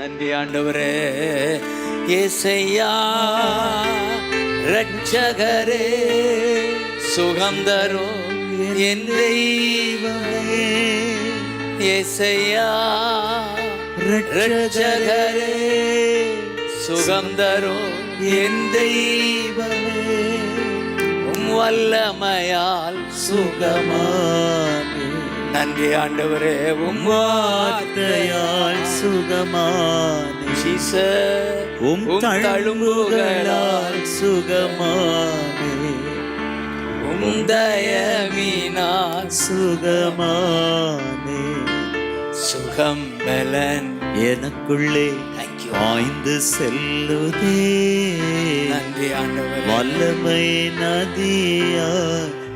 நன்றி ஆண்டவரே. ஏசையா ரட்சகரே, சுகம் தரும் என் தெய்வமே. ஏசையா ரட்சகரே, சுகம் தரும் என் தெய்வமே. வல்லமையால் சுகமானே. நன்றி ஆண்டவரே. வார்த்தையால் சுகமானே. தழும்புகளால் சுகமானே. தயவினால் சுகமானே. சுகம் பலன் எனக்குள்ளே ஆய்ந்து செல்லுதே. நன்றி ஆண்டவரே. வல்லமை நதியா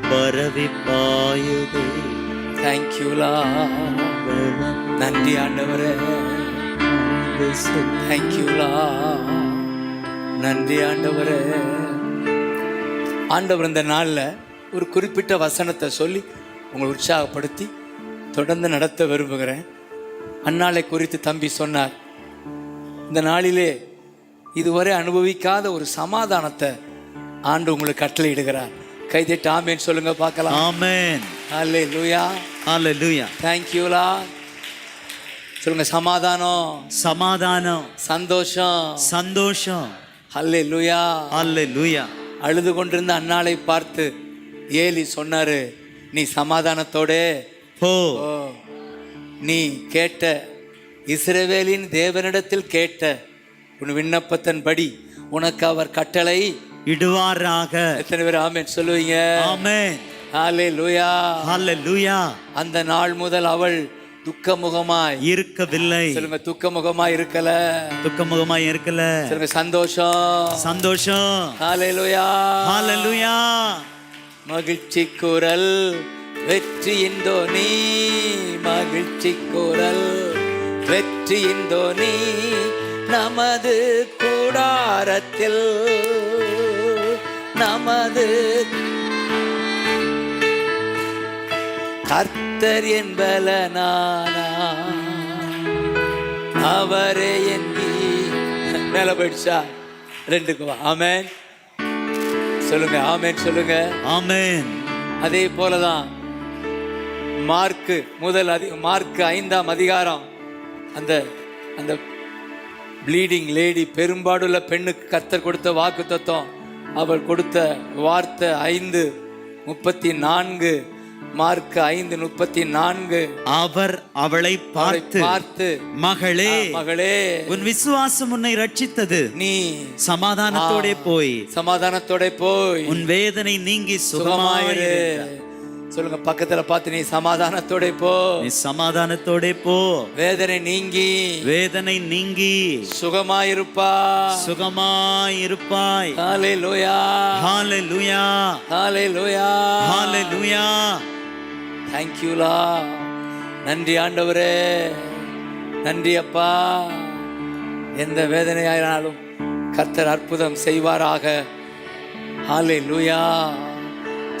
பரவி பாயுதே. தேங்க்யூலா. நன்றி ஆண்டவரே. தேங்க்யூலா. நன்றி ஆண்டவரே. ஆண்டவர் இந்த நாளில் ஒரு குறிப்பிட்ட வசனத்தை சொல்லி உங்களை உற்சாகப்படுத்தி தொடர்ந்து நடத்த விரும்புகிறேன். அந்நாளை குறித்து தம்பி சொன்னார். இந்த நாளிலே இதுவரை அனுபவிக்காத ஒரு சமாதானத்தை ஆண்டு உங்களுக்கு கட்டளையிடுகிறார். கைதட்டி ஆமேன் சொல்லுங்க பார்க்கலாம். ஆமென். ஹல்லேலூயா. ஹல்லேலூயா. தேங்க் யூலா. சொல்லுங்க சமாதானம், சமாதானம், சந்தோஷம், சந்தோஷம். ஹல்லேலூயா. ஹல்லேலூயா. அழுது கொண்டிருந்த அன்னாளை பார்த்து ஏலி சொன்னாரு, நீ சமாதானத்தோட போ. நீ கேட்ட இஸ்ரவேலின் தேவனிடத்தில் கேட்ட உன் விண்ணப்பத்தின்படி உனக்கு அவர் கட்டளை இடுவாராக. எத்தனை பேர் ஆமென் சொல்லுவீங்க? ஆமென். ஹல்லேலூயா. ஹல்லேலூயா. அந்த நாள் முதல் அவள் துக்கமுகமாய் இருக்கவில்லை. சொல்லுங்க துக்கமுகமாய் இருக்கல. துக்கமுகமாய் இருக்கல. சொல்லுங்க சந்தோஷம், சந்தோஷம். ஹல்லேலூயா. ஹல்லேலூயா. மகிழ்ச்சி குரல் வெற்றியின் தோனி, மகிழ்ச்சி குரல் வெற்றியின் தோனி நமது கூடாரத்தில், நமது கர்த்தர் என்பலனானா அவரே என் மேல போயிடுச்சா? ரெண்டுக்கு வா. ஆமென் சொல்லுங்க. ஆமென் சொல்லுங்க. ஆமென். அதே போலதான் மார்க்கு 5ஆம் அதிகாரம் அந்த அந்த ப்ளீடிங் லேடி, பெரும்பாடுள்ள பெண்ணுக்கு கர்த்தர் கொடுத்த வாக்கு தத்துவம், அவள் கொடுத்த வார்த்தை 5:34. மார்க் 5:34. அவர் அவளை பார்த்து மகளே, மகளே, உன் விசுவாசம் உன்னை ரட்சித்தது. நீ சமாதானத்தோட போய் உன் வேதனை நீங்கி சுகமாயிரு. சொல்லுங்க பக்கத்துல பார்த்து, நீ சமாதானத்தோட போ. நீ சமாதானத்தோட போ. வேதனை நீங்கி சுகமாயிருப்பாய். ஹல்லேலூயா. ஹல்லேலூயா. ஹல்லேலூயா. ஹல்லேலூயா. தேங்க் யூலா. நன்றி ஆண்டவரே. நன்றி அப்பா. எந்த வேதனையானாலும் கர்த்தர் அற்புதம் செய்வாராக. ஹல்லேலூயா.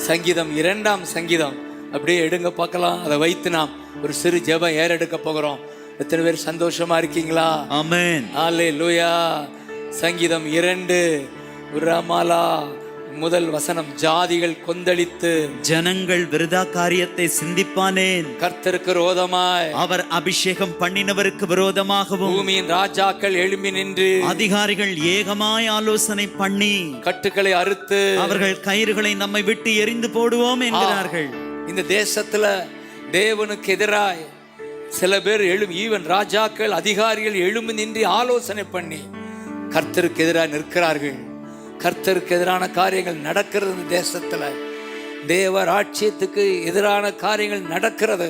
சங்கீதம் 2ஆம் சங்கீதம் அப்படியே எடுங்க பார்க்கலாம். அதை வைத்து நாம் ஒரு சிறு ஜெபம் ஏறெடுக்க போகிறோம். எத்தனை பேர் சந்தோஷமா இருக்கீங்களா? ஆமென். ஹல்லேலூயா. சங்கீதம் 2 உரமாலா முதல் வசனம், ஜாதிகள் கொந்தளித்து ஜனங்கள் விருதா காரியத்தை சிந்திப்பானேன். கர்த்தருக்கு விரோதமாய், அவர் அபிஷேகம் பண்ணினவருக்கு விரோதமாகவும், பூமியின் ராஜாக்கள் எழும்பி நின்று அதிகாரிகள் ஏகமாய் ஆலோசனை பண்ணி கட்டுக்களை அறுத்து அவர்கள் கயிறுகளை நம்மை விட்டு எரிந்து போடுவோம் என்கிறார்கள். இந்த தேசத்துல தேவனுக்கு எதிராய் சில பேர் ஈவன் ராஜாக்கள் அதிகாரிகள் எழும்பி நின்று ஆலோசனை பண்ணி கர்த்தருக்கு எதிராக நிற்கிறார்கள். கர்த்தருக்கு எதிரான காரியங்கள் நடக்கிறது. இந்த தேசத்துல தேவ ராட்சியத்துக்கு எதிரான காரியங்கள் நடக்கிறது.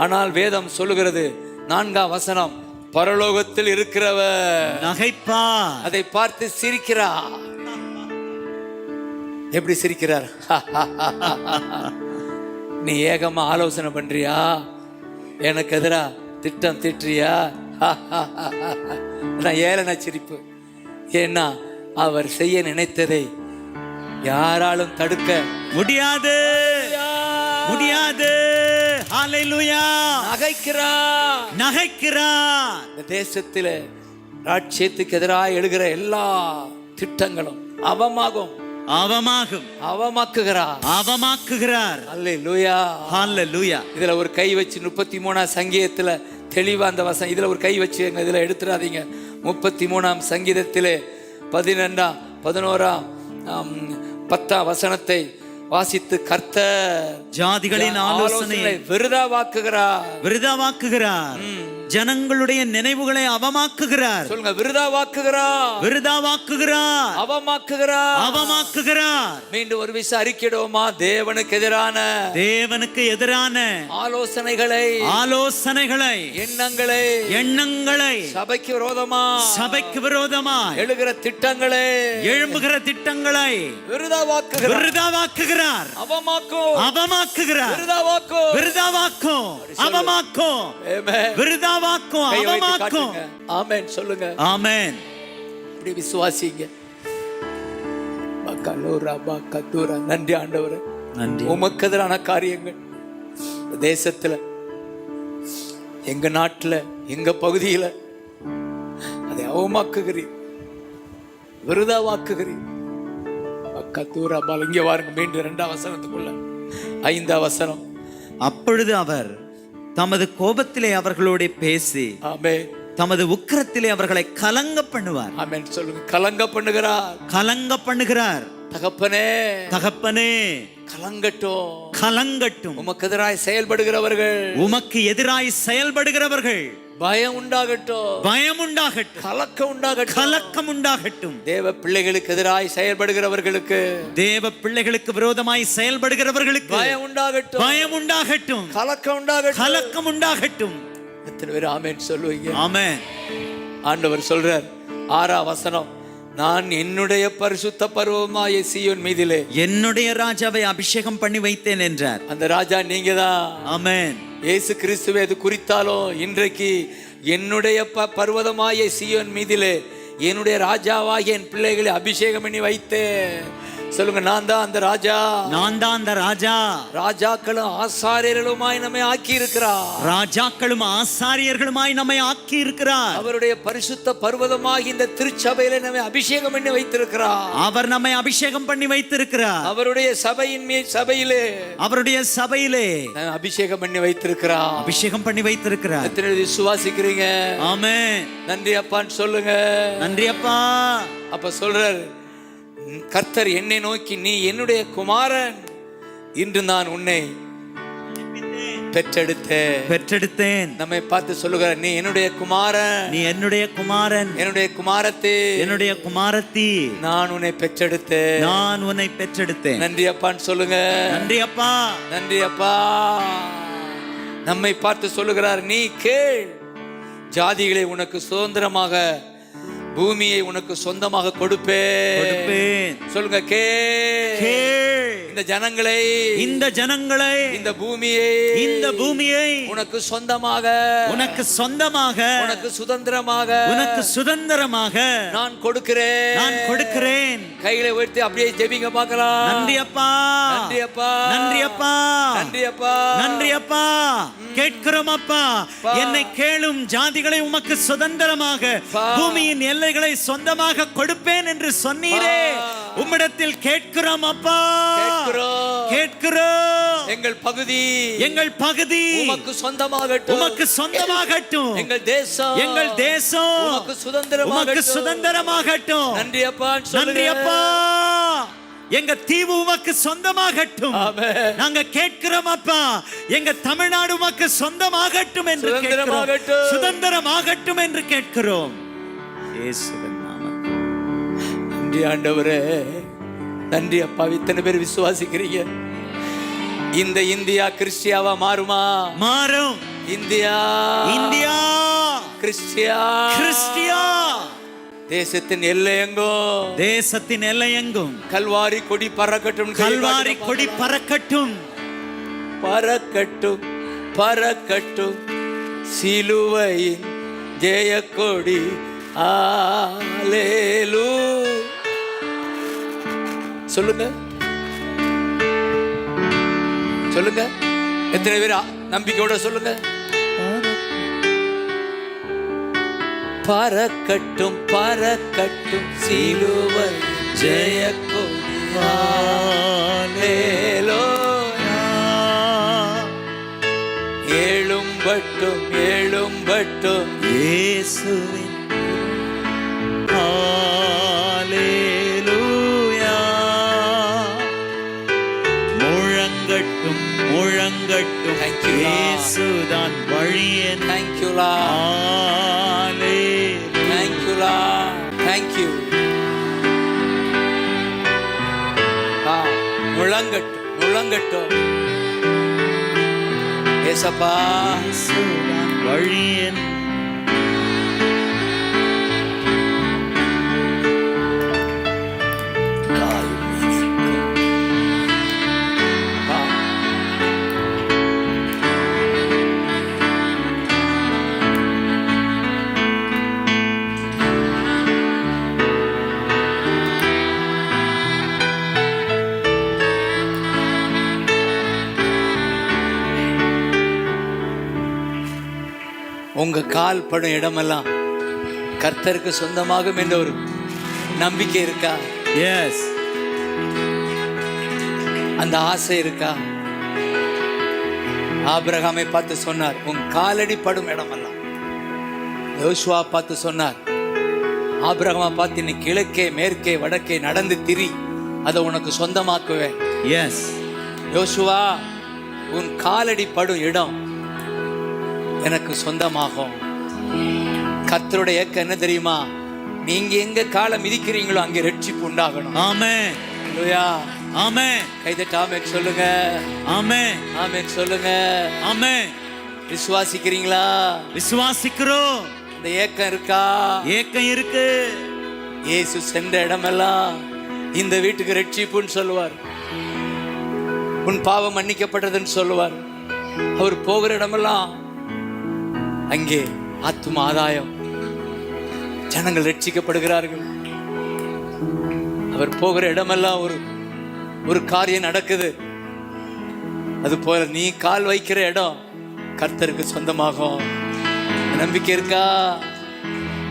ஆனால் வேதம் சொல்லுகிறது, 4ஆம் வசனம், பரலோகத்தில் இருக்கிறவர் நகைப்பா, அதை பார்த்து சிரிக்கிறார். எப்படி சிரிக்கிறார்? நீ ஏகமா ஆலோசனை பண்றியா? எனக்கு எதிரா திட்டம் திட்டுறியா? ஏளன சிரிப்பு. ஏன்னா அவர் செய்ய நினைத்ததை யாராலும் தடுக்க முடியாது. ஹல்லேலூயா. நகைக்கிறார். இந்த தேசத்திலே ராட்சியத்துக்கு எதிராக எழுகிற எல்லா திட்டங்களும் அவமாகும், அவமாக்குகிறார். அல்லேலூயா, ஹல்லேலூயா. இதுல ஒரு கை வச்சு 33ஆம் சங்கீதத்துல தெளிவா அந்த வசனம் இதுல ஒரு கை வச்சு இதுல எடுத்துறாதீங்க. 33ஆம் சங்கீதத்திலே 12ஆம் 11ஆம் 10ஆம் வசனத்தை வாசித்து, கர்த்தர் ஜாதிகளின் ஆலோசனையை விருதாவாக்குகிறார், ஜனங்களுடைய நினைவுகளை அவமாக்குகிறார். சொல்லுங்க, விருதாவாக்குகிறார், அவமாக்குகிறார். மீண்டும் ஒரு விஷயம் அறிக்கையிடுவோமா? தேவனுக்கு எதிரான ஆலோசனைகளை, எண்ணங்களை, சபைக்கு விரோதமாய் எழும்புகிற திட்டங்களை விருதாவாக்குகிறார், அவமாக்குகிறார். ஆமென் சொல்லுங்க. ஆமென். இப்படி விசுவாசிங்க. நன்றி ஆண்டவரே, நன்றி. உமக்கு எதிரான காரியங்கள் தேசத்துல, எங்க நாட்டுல, எங்க பகுதியில அதை அவமாக்குகிறீர், விருதாவாக்குகிறீர். இங்க வாருங்க, மீண்டும் 2ஆம் வசனத்துக்குள்ள 5ஆம் வசனம். அப்பொழுது அவர் தமது கோபத்திலே அவர்களோட பேசி, ஆமென், தமது உக்கிரத்திலே அவர்களை கலங்க பண்ணுவார். ஆமென் சொல்லுங்க. கலங்க பண்ணுகிறார். தகப்பனே கலங்கட்டும். உமக்கு எதிராய் செயல்படுகிறவர்கள் பயம் உண்டாகட்டும், கலக்கம் உண்டாகட்டும். தேவ பிள்ளைகளுக்கு எதிராய் செயல்படுகிறவர்களுக்கு, தேவ பிள்ளைகளுக்கு விரோதமாய் செயல்படுகிறவர்களுக்கு பயம் உண்டாகட்டும், கலக்கம் உண்டாகட்டும். எத்தனை பேர் ஆமென் சொல்லுவீங்க? ஆமென். ஆண்டவர் சொல்றார் 6ஆம் வசனம், நான் என்னுடைய பரிசுத்த பர்வதமாகிய சீயோன் மீதிலே என்னுடைய ராஜாவை அபிஷேகம் பண்ணி வைத்தேன் என்றார். அந்த ராஜா நீங்க தான். ஆமென். இயேசு கிறிஸ்துவை அது குறித்தாலும் இன்றைக்கு என்னுடைய பர்வதமாகிய சீயோன் மீதிலே என்னுடைய ராஜாவாகிய என் பிள்ளைகளை அபிஷேகம் பண்ணி வைத்தேன். சொல்லுங்க, நான் தான் அந்த ராஜா. ராஜாக்களும் ஆசாரியர்களுமாய் நம்மை ஆக்கி இருக்கிறார். அவருடைய பரிசுத்த பர்வதமாகி இந்த திருச்சபையில நம்மை அபிஷேகம் பண்ணி வைத்திருக்கிறார். அவர் நம்மை அபிஷேகம் பண்ணி வைத்திருக்கிறார். அவருடைய சபையிலே அபிஷேகம் பண்ணி வைத்திருக்கிறார். எத்தனை விசுவாசிக்கிறீங்க? ஆமென். நன்றி அப்பான்னு சொல்லுங்க. நன்றி அப்பா. அப்ப சொல்றாரு கர்த்தர் என்னை நோக்கி, நீ என்னுடைய குமாரன், இன்று நான் உன்னை பெற்றெடுத்தேன். நம்மை பார்த்து சொல்லுகிறார், நீ என்னுடைய குமாரன், என்னுடைய குமாரத்தி, நான் உன்னை பெற்றெடுத்தேன். நன்றி அப்பான்னு சொல்லுங்க. நன்றி அப்பா. நம்மை பார்த்து சொல்லுகிறார், நீ கேள், ஜாதிகளை உனக்கு சுதந்திரமாக, பூமியை உனக்கு சொந்தமாக கொடுப்பேன். சொல்லுங்க, கேள். இந்த ஜனங்களை, இந்த பூமியை உனக்கு சொந்தமாக, உனக்கு சுதந்திரமாக நான் கொடுக்கிறேன். கைகளை உயர்த்தி அப்படியே ஜெபிங்க பார்க்கலாம். நன்றி அப்பா. கேட்கிறோம் அப்பா, என்னை கேளும், ஜாதிகளை உமக்கு சுதந்திரமாக, பூமியின் எல்லைகளை சொந்தமாக கொடுப்பேன் என்று சொன்னீரே. உம்மிடத்தில் கேட்கிறோம் அப்பா, கேட்கிறோம். எங்கள் பகுதி உமக்கு சொந்தமாகட்டும். எங்கள் தேசம் உமக்கு சுதந்திரமாகட்டும். நன்றி அப்பா. எங்க தீவு உமக்கு சொந்தமாகட்டும். நாங்க கேட்கிறோம் அப்பா, எங்க தமிழ்நாடு உமக்கு சொந்தமாகட்டும் என்று சுதந்திரமாகட்டும் என்று கேட்கிறோம். நன்றி ஆண்டவரே, நன்றி அப்பா. இத்தனை பேர் விசுவாசிக்கிறீங்க. இந்த இந்தியா கிறிஸ்டியாவா மாறும். India Chrystia. தேசத்தின் எல்லையெங்கும் கல்வாரி கொடி பறக்கட்டும். சிலுவையின் ஜெய கொடி. சொல்லுங்க. எத்தனை பேர் நம்பிக்கையோட சொல்லுங்க. பறக்கட்டும் பறக்கட்டும் சிலுவை ஜெயக்கொடி. ஹல்லேலூயா. எழும்பட்டும் எழும்பட்டும் இயேசுவின் ஹல்லேலூயா. முழங்கட்டும் முழங்கட்டும் Thank you, Lord. இயேசுதான் வழியன். Thank you, Lord. Thank you, Lord. Thank you. முழங்கட்டும் முழங்கட்டும் ஏசப்பா. இயேசுதான் வழியன். உங்க கால் படும் இடமெல்லாம் கர்த்தருக்கு சொந்தமாகும் என்ற ஒரு நம்பிக்கை இருக்கா? எஸ். அந்த ஆசை இருக்கா? ஆபிரகாமை பார்த்து சொன்னார், உன் காலடி படும் இடமெல்லாம். யோசுவா பார்த்து சொன்னார், ஆபிரகாமை பார்த்து நீ கிழக்கே மேற்கே வடக்கே நடந்து திரி, அதை உனக்கு சொந்தமாக்குவேன். எஸ். யோசுவா, உன் காலடி படும் இடம் எனக்கு சொந்தமாகும். கர்த்தருடைய ஏக்கம் என்ன தெரியுமா? நீங்க எங்க காலை மிதிக்கிறீங்களோ அங்கே ரட்சிப்பு உண்டாகணும். ஆமென். ஹல்லேலூயா. ஆமென். கைதட்டி ஆமென் சொல்லுங்க. ஆமென். ஆமென் சொல்லுங்க. ஆமென். விசுவாசிக்கிறீங்களா? விசுவாசிக்கிறோம். இந்த ஏக்கம் இருக்கா? ஏக்கம் இருக்கு. இயேசு சென்ற இடமெல்லாம் இந்த வீட்டுக்கு ரட்சிப்புன்னு சொல்லுவார். உன் பாவம் மன்னிக்கப்பட்டதுன்னு சொல்லுவார். அவர் போகிற இடமெல்லாம் அங்கே ஆத்தும ஆதாயம், ஜனங்கள் ரட்சிக்கப்படுகிறார்கள். அவர் போகிற இடமெல்லாம் ஒரு காரியம் நடக்குது. அது போல நீ கால் வைக்கிற இடம் கர்த்தருக்கு சொந்தமாகும். நம்பிக்கை இருக்கா?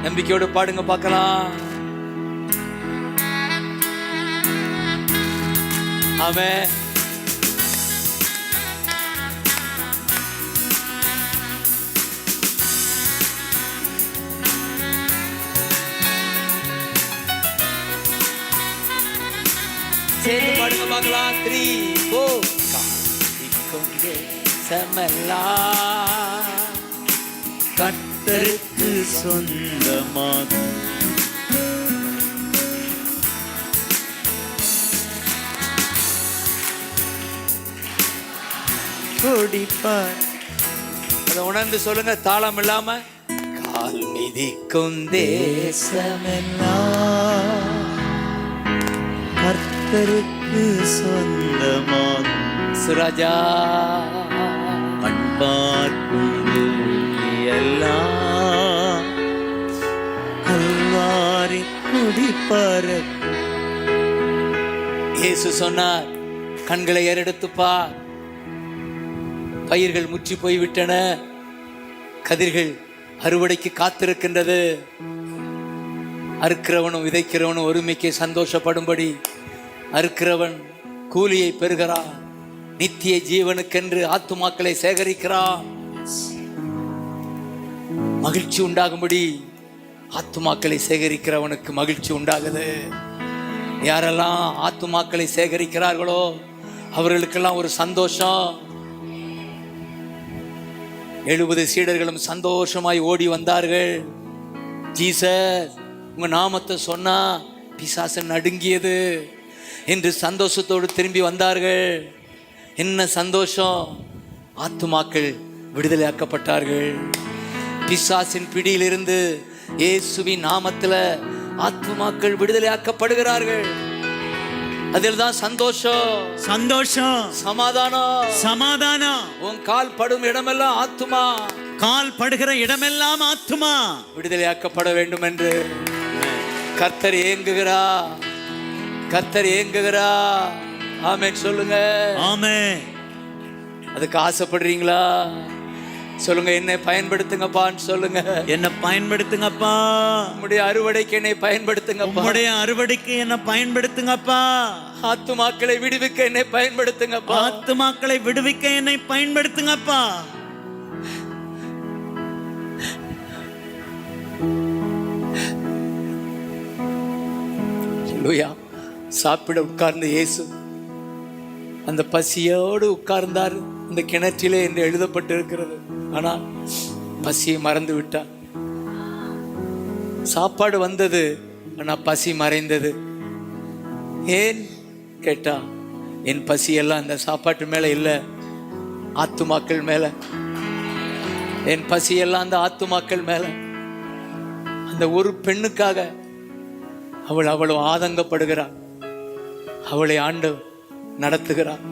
நம்பிக்கையோடு பாடுங்க பார்க்கலாம். ஆமென். சேர்ந்து பாடுங்க பார்க்கலாம். 3 4 காத்திக்கொண்டே சமல்லா கர்த்தருக்கு சொந்தமாகும். கொடிப்பார். அதை உணர்ந்து சொல்லுங்க, தாளம் இல்லாம. கால் மிதிக்கும் தேசமெல்லாம் கர்த்தருக்கு சொந்தமாகும். சுராஜா மண்பார்க்குழு எல்லாம் கல்வாரி குடிப்பறக்கும். இயேசு சொன்னார், கண்களை ஏறெடுத்து பார், பயிர்கள் முற்றி போய்விட்டன, கதிர்கள் அறுவடைக்கு காத்திருக்கின்றது. அறுக்கிறவனும் விதைக்கிறவனும் ஒருமைக்கு சந்தோஷப்படும்படி அறுக்கிறவன் கூலியை பெறுகிறான், நித்திய ஜீவனுக்கென்று ஆத்துமாக்களை சேகரிக்கிறான். மகிழ்ச்சி உண்டாகும்படி ஆத்துமாக்களை சேகரிக்கிறவனுக்கு மகிழ்ச்சி உண்டாகுது. யாரெல்லாம் ஆத்துமாக்களை சேகரிக்கிறார்களோ அவர்களுக்கெல்லாம் ஒரு சந்தோஷம். 70 சீடர்களும் சந்தோஷமாய் ஓடி வந்தார்கள். ஜீசஸ், உங்க நாமத்தை சொன்னா பிசாசு நடுங்கியது என்று சந்தோஷத்தோடு திரும்பி வந்தார்கள். என்ன சந்தோஷம்! ஆத்துமாக்கள் விடுதலையாக்கப்பட்டார்கள். பிசாசின் பிடியிலிருந்து இயேசுவின் நாமத்துல ஆத்துமாக்கள் விடுதலையாக்கப்படுகிறார்கள். அதில் தான் சந்தோஷம், சந்தோஷம், சமாதானம், சமாதானம். உன் கால் படும் இடமெல்லாம் ஆத்துமா, கால் படுகிற இடமெல்லாம் ஆத்துமா விடுதலையாக்கப்பட வேண்டும் என்று கர்த்தர் ஏங்குகிறா, கர்த்தர் ஏங்குகிறா. ஆமென் சொல்லுங்க. ஆமென். அதுக்கு ஆசைப்படுறீங்களா? சொல்லுங்க, என்னை பயன்படுத்துங்கப்பான்னு சொல்லுங்க. என்ன பயன்படுத்துங்கப்பா. உம்முடைய அறுவடைக்கு என்னை பயன்படுத்துங்கப்பா. உம்முடைய அறுவடைக்கு என்ன பயன்படுத்துங்கப்பா. ஆத்துமாக்களை விடுவிக்க என்னை பயன்படுத்துங்கப்பா. ஆத்துமாக்களை விடுவிக்க என்னை பயன்படுத்துங்கப்பா. அல்லேலூயா. சாப்பிட உட்கார்ந்த இயேசு அந்த பசியோடு உட்கார்ந்தார் அந்த கிணற்றிலே என்று எழுதப்பட்டிருக்கிறது. ஆனால் பசியை மறந்து விட்டார். சாப்பாடு வந்தது, ஆனால் பசி மறைந்தது. ஏன் கேட்டா, என் பசியெல்லாம் அந்த சாப்பாட்டு மேல இல்லை, ஆத்துமாக்கள் மேல. என் பசியெல்லாம் அந்த ஆத்துமாக்கள் மேல. அந்த ஒரு பெண்ணுக்காக அவள் அவ்வளவு ஆதங்கப்படுகிறாள். அவளை ஆண்டவர் நடத்துகிறார்,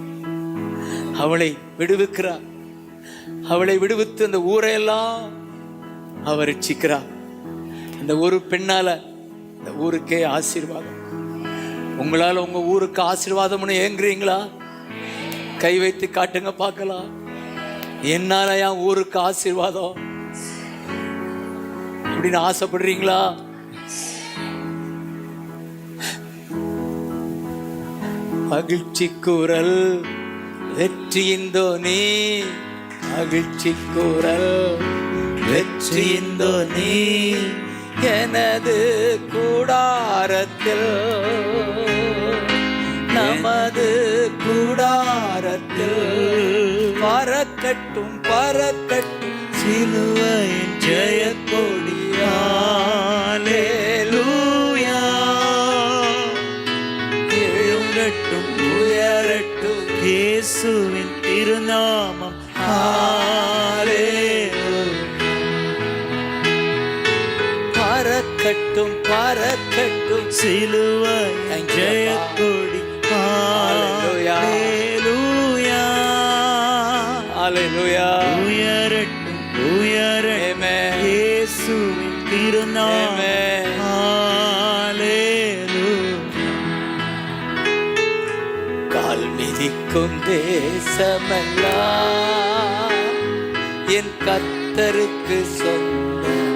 அவளை விடுவிக்கிறார். அவளை விடுவித்து அந்த ஊரையெல்லாம் அவர் ரட்சிக்கிறார். அந்த ஒரு பெண்ணால இந்த ஊருக்கே ஆசீர்வாதம். உங்களால உங்க ஊருக்கு ஆசீர்வாதம்னு ஏங்குறீங்களா? கை வைத்து காட்டுங்க பார்க்கலாம். என்னால என் ஊருக்கு ஆசீர்வாதம் அப்படின்னு ஆசைப்படுறீங்களா? மகிழ்ச்சி குரல் வெற்றியின் தோனி, மகிழ்ச்சி குரல் வெற்றியின் தோனி, எனது கூடாரத்தில், நமது கூடாரத்தில் பறக்கட்டும் பறக்கட்டும் சிலுவையின் ஜெயக்கொடி. அல்லேலூயா. எழும்பட்டும் உயரட்டும் இயேசுவின் திருநாமம். பறக்கட்டும் பறக்கட்டும் சிலுவையின் ஜெயக்கொடி. அல்லேலூயா. அல்லேலூயா. உயரட்டும் உயரட்டும் இயேசுவின் திருநாமம். கால் மிதிக்கும் தேசமெல்லாம் என் கர்த்தருக்கு சொந்தம்.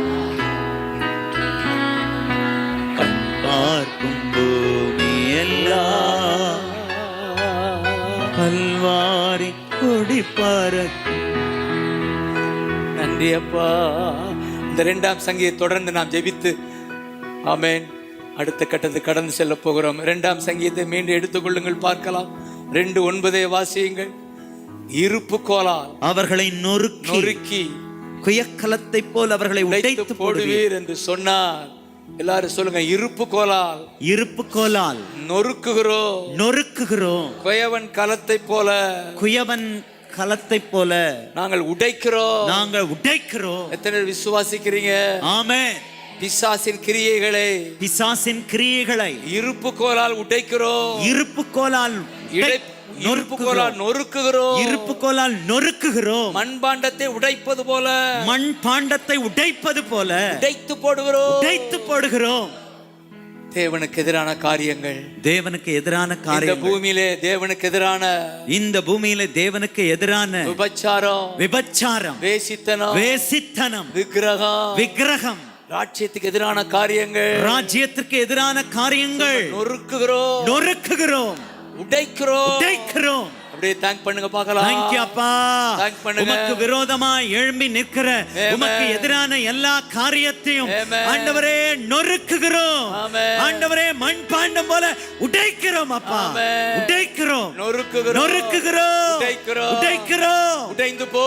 கண் பார்க்கும் பூமி எல்லாம் கல்வாரி கொடி பறக்கும். நன்றி அப்பா. இந்த 2ஆம் சங்கீதத்தை தொடர்ந்து நாம் ஜெபித்து ஆமென் அடுத்த கட்டத்துக்கு கடந்து செல்ல போகிறோம். 2ஆம் சங்கீதத்தை மீண்டும் எடுத்துக்கொள்ளுங்கள், பார்க்கலாம். 2:9 வாசியுங்கள். இருப்பு கோலால் அவர்களை நொறுக்கி குயக்கலத்தை போல் அவர்களை உடைத்து போடுவீர் என்று சொன்னார். எல்லாரும் சொல்லுங்க, இருப்பு கோலால். இருப்பு கோலால் நொறுக்குகிறோம். குயவன் கலத்தை போல, குயவன் கலத்தை போல நாங்கள் உடைக்கிறோம். எத்தனை பேர் விசுவாசிக்கிறீங்க? ஆமென். பிசாசின் கிரியைகளை இருப்பு கோலால் உடைக்கிறோம். இருப்பு கோலால் நொறுக்குகிறோம். மண்பாண்டத்தை உடைப்பது போல உடைத்து போடுகிறோம். தேவனுக்கு எதிரான காரியங்கள், இந்த பூமியிலே தேவனுக்கு எதிரான விபச்சாரம், வேசித்தனம், விக்கிரகம், ராஜ்யத்துக்கு எதிரான காரியங்கள் நொறுக்குகிறோம், உடைக்கிறோம். அப்படியே தேங்க் பண்ணுங்க பார்க்கலாம். Thank you அப்பா. தேங்க் பண்ணுங்க. உமக்கு விரோதமாய் எழும்பி நிற்கிற, உமக்கு எதிரான எல்லா காரியத்தையும் ஆண்டவரே நொறுக்குகிறோம். ஆண்டவரே மண்பாண்டம் போல உடைக்கிறோம் அப்பா. உடைக்கிறோம், நொறுக்குகிறோம், உடைந்து போ.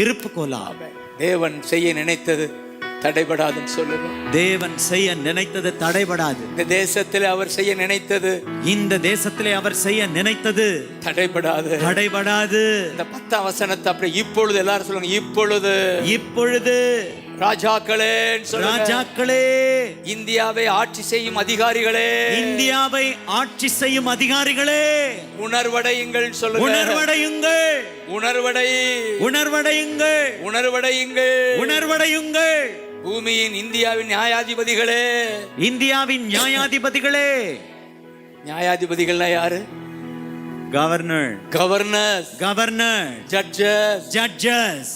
இருப்பு கோலால் தேவன் செய்ய நினைத்தது தடைபடாதுன்னு சொல்லுங்க. தேவன் செய்ய நினைத்தது தடைபடாது. இந்த தேசத்திலே அவர் செய்ய நினைத்தது தடைபடாது. இந்த 10ஆம் வசனத்தை அப்படியே இப்பொழுது எல்லாரும் சொல்லுங்க. இப்பொழுது ராஜாக்களே, இந்தியாவை ஆட்சி செய்யும் அதிகாரிகளே, உணர்வடையுங்கள் சொல்லுங்க. உணர்வடையுங்கள். பூமியின் இந்தியாவின் நியாயாதிபதிகளே. நியாயாதிபதிகள்னா யாரு? governor, governors, governor, judges, judges,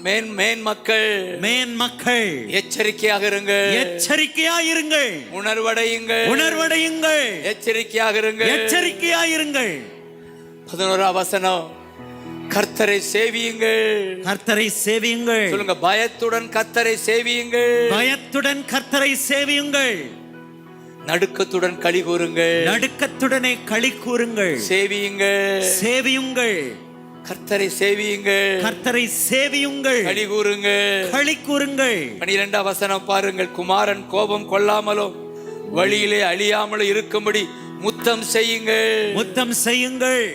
man மக்கள், மேன் மக்கள், எச்சரிக்கையாக இருங்கள், எச்சரிக்கையாயிருங்கள், உணர்வடையுங்கள், உணர்வடையுங்கள், எச்சரிக்கையாக இருங்கள், எச்சரிக்கையாயிருங்கள். 11ஆம் வசனம், கர்த்தரை சேவியுங்கள். கர்த்தரை சேவியுங்கள். சொல்லுங்க, பயத்துடன் கர்த்தரை சேவியுங்கள், பயத்துடன் கர்த்தரை சேவியுங்கள், நடுக்கத்துடன் களி கூறுங்கள், நடுக்கத்துடனே களி கூறுங்கள், சேவியுங்கள், சேவியுங்கள், கர்த்தரை சேவியுங்கள், கர்த்தரை சேவியுங்கள், களி கூறுங்கள், களி கூறுங்கள். 12ஆம் வசனம் பாருங்கள், குமாரன் கோபம் கொள்ளாமலும் வழியிலே அழியாமலும் இருக்கும்படி முத்தம் செய்யுங்கள். முத்தம் செய்யுங்கள்.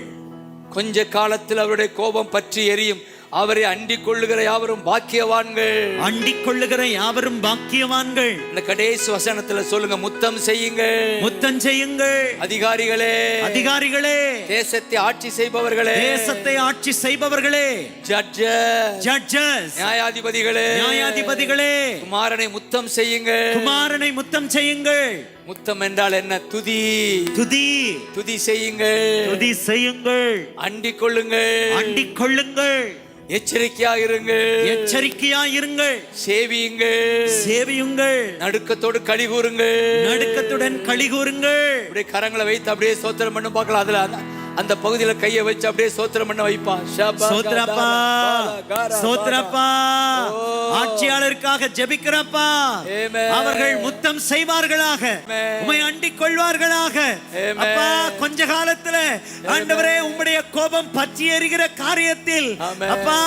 கொஞ்ச காலத்தில் அவருடைய கோபம் பற்றி எரியும், அவரை அண்டிக் கொள்ளுகிற யாவரும் பாக்கியவான்கள். அண்டிக் கொள்ளுகிற யாவரும் பாக்கியவான்கள். இந்த கடைசி வசனத்துல சொல்லுங்க, முத்தம் செய்யுங்கள், முத்தம் செய்யுங்கள். அதிகாரிகளே, அதிகாரிகளே, தேசத்தை ஆட்சி செய்பவர்களே, தேசத்தை ஆட்சி செய்பவர்களே, ஜட்ஜஸ், ஜட்ஜஸ், நியாயாதிபதிகளே, நியாயாதிபதிகளே, குமாரனை முத்தம் செய்யுங்கள். குமாரனை முத்தம் செய்யுங்கள். முத்தம் என்றால் என்ன? துதி, துதி, துதி செய்யுங்கள், துதி செய்யுங்கள், அண்டிக் கொள்ளுங்கள், அண்டிக் கொள்ளுங்கள், எச்சரிக்கையாக இருங்கள், எச்சரிக்கையாயிருங்கள், சேவியுங்கள், சேவியுங்கள், நடுக்கத்தோடு களி கூறுங்கள், நடுக்கத்துடன் களி கூறுங்கள். அப்படியே கரங்களை வைத்து அப்படியே ஸ்தோத்திரம் பண்ண பார்க்கலாம். அதுல அந்த பகுதியில கையை வச்சு அப்படியே ஸ்தோத்திரம் பண்ண வைப்பா. சோத்ரப்பா, சோத்ரப்பா, ஆட்சியாளருக்காக ஜெபிக்கிறப்பா. அவர்கள் முத்தம் செய்வார்களாக, உம்மை அண்டிக் கொள்வார்களாக. அப்பா, கொஞ்ச காலத்துல ஆண்டவரே உம்முடைய கோபம் பற்றி எரிகிற காரியத்தில் அப்பா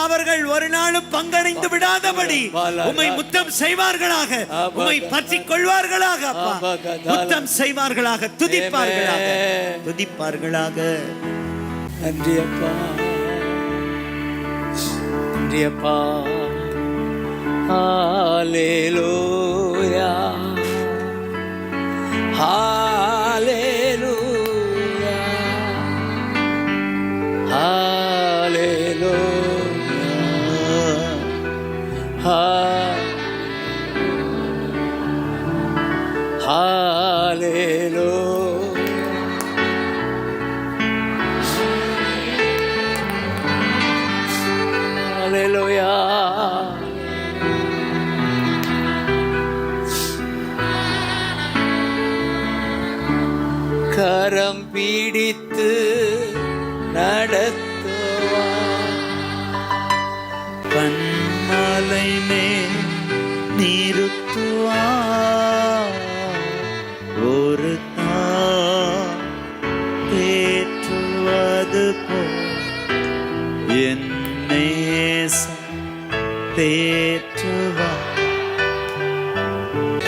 அவர்கள் ஒரு நாளும் பங்கடைந்து விடாதபடி உம்மை முத்தம் செய்வார்களாக, உம்மை பற்றி கொள்வார்களாக. அப்பா, முத்தம் செய்வார்களாக, துதிப்பார்களாக, துதிப்பார்கள். நன்றி அப்பா, நன்றி அப்பா. ஹல்லேலூயா, ஹல்லேலூயா, ஹல்லேலூயா, ஹல்லேலூயா. Hallelujah. கரம் பிடித்து நடத்துவார், கண்மலை மேல் நிறுத்துவார், ஒரு தாய் தேற்றுவது போல் என் தேற்றுவார்.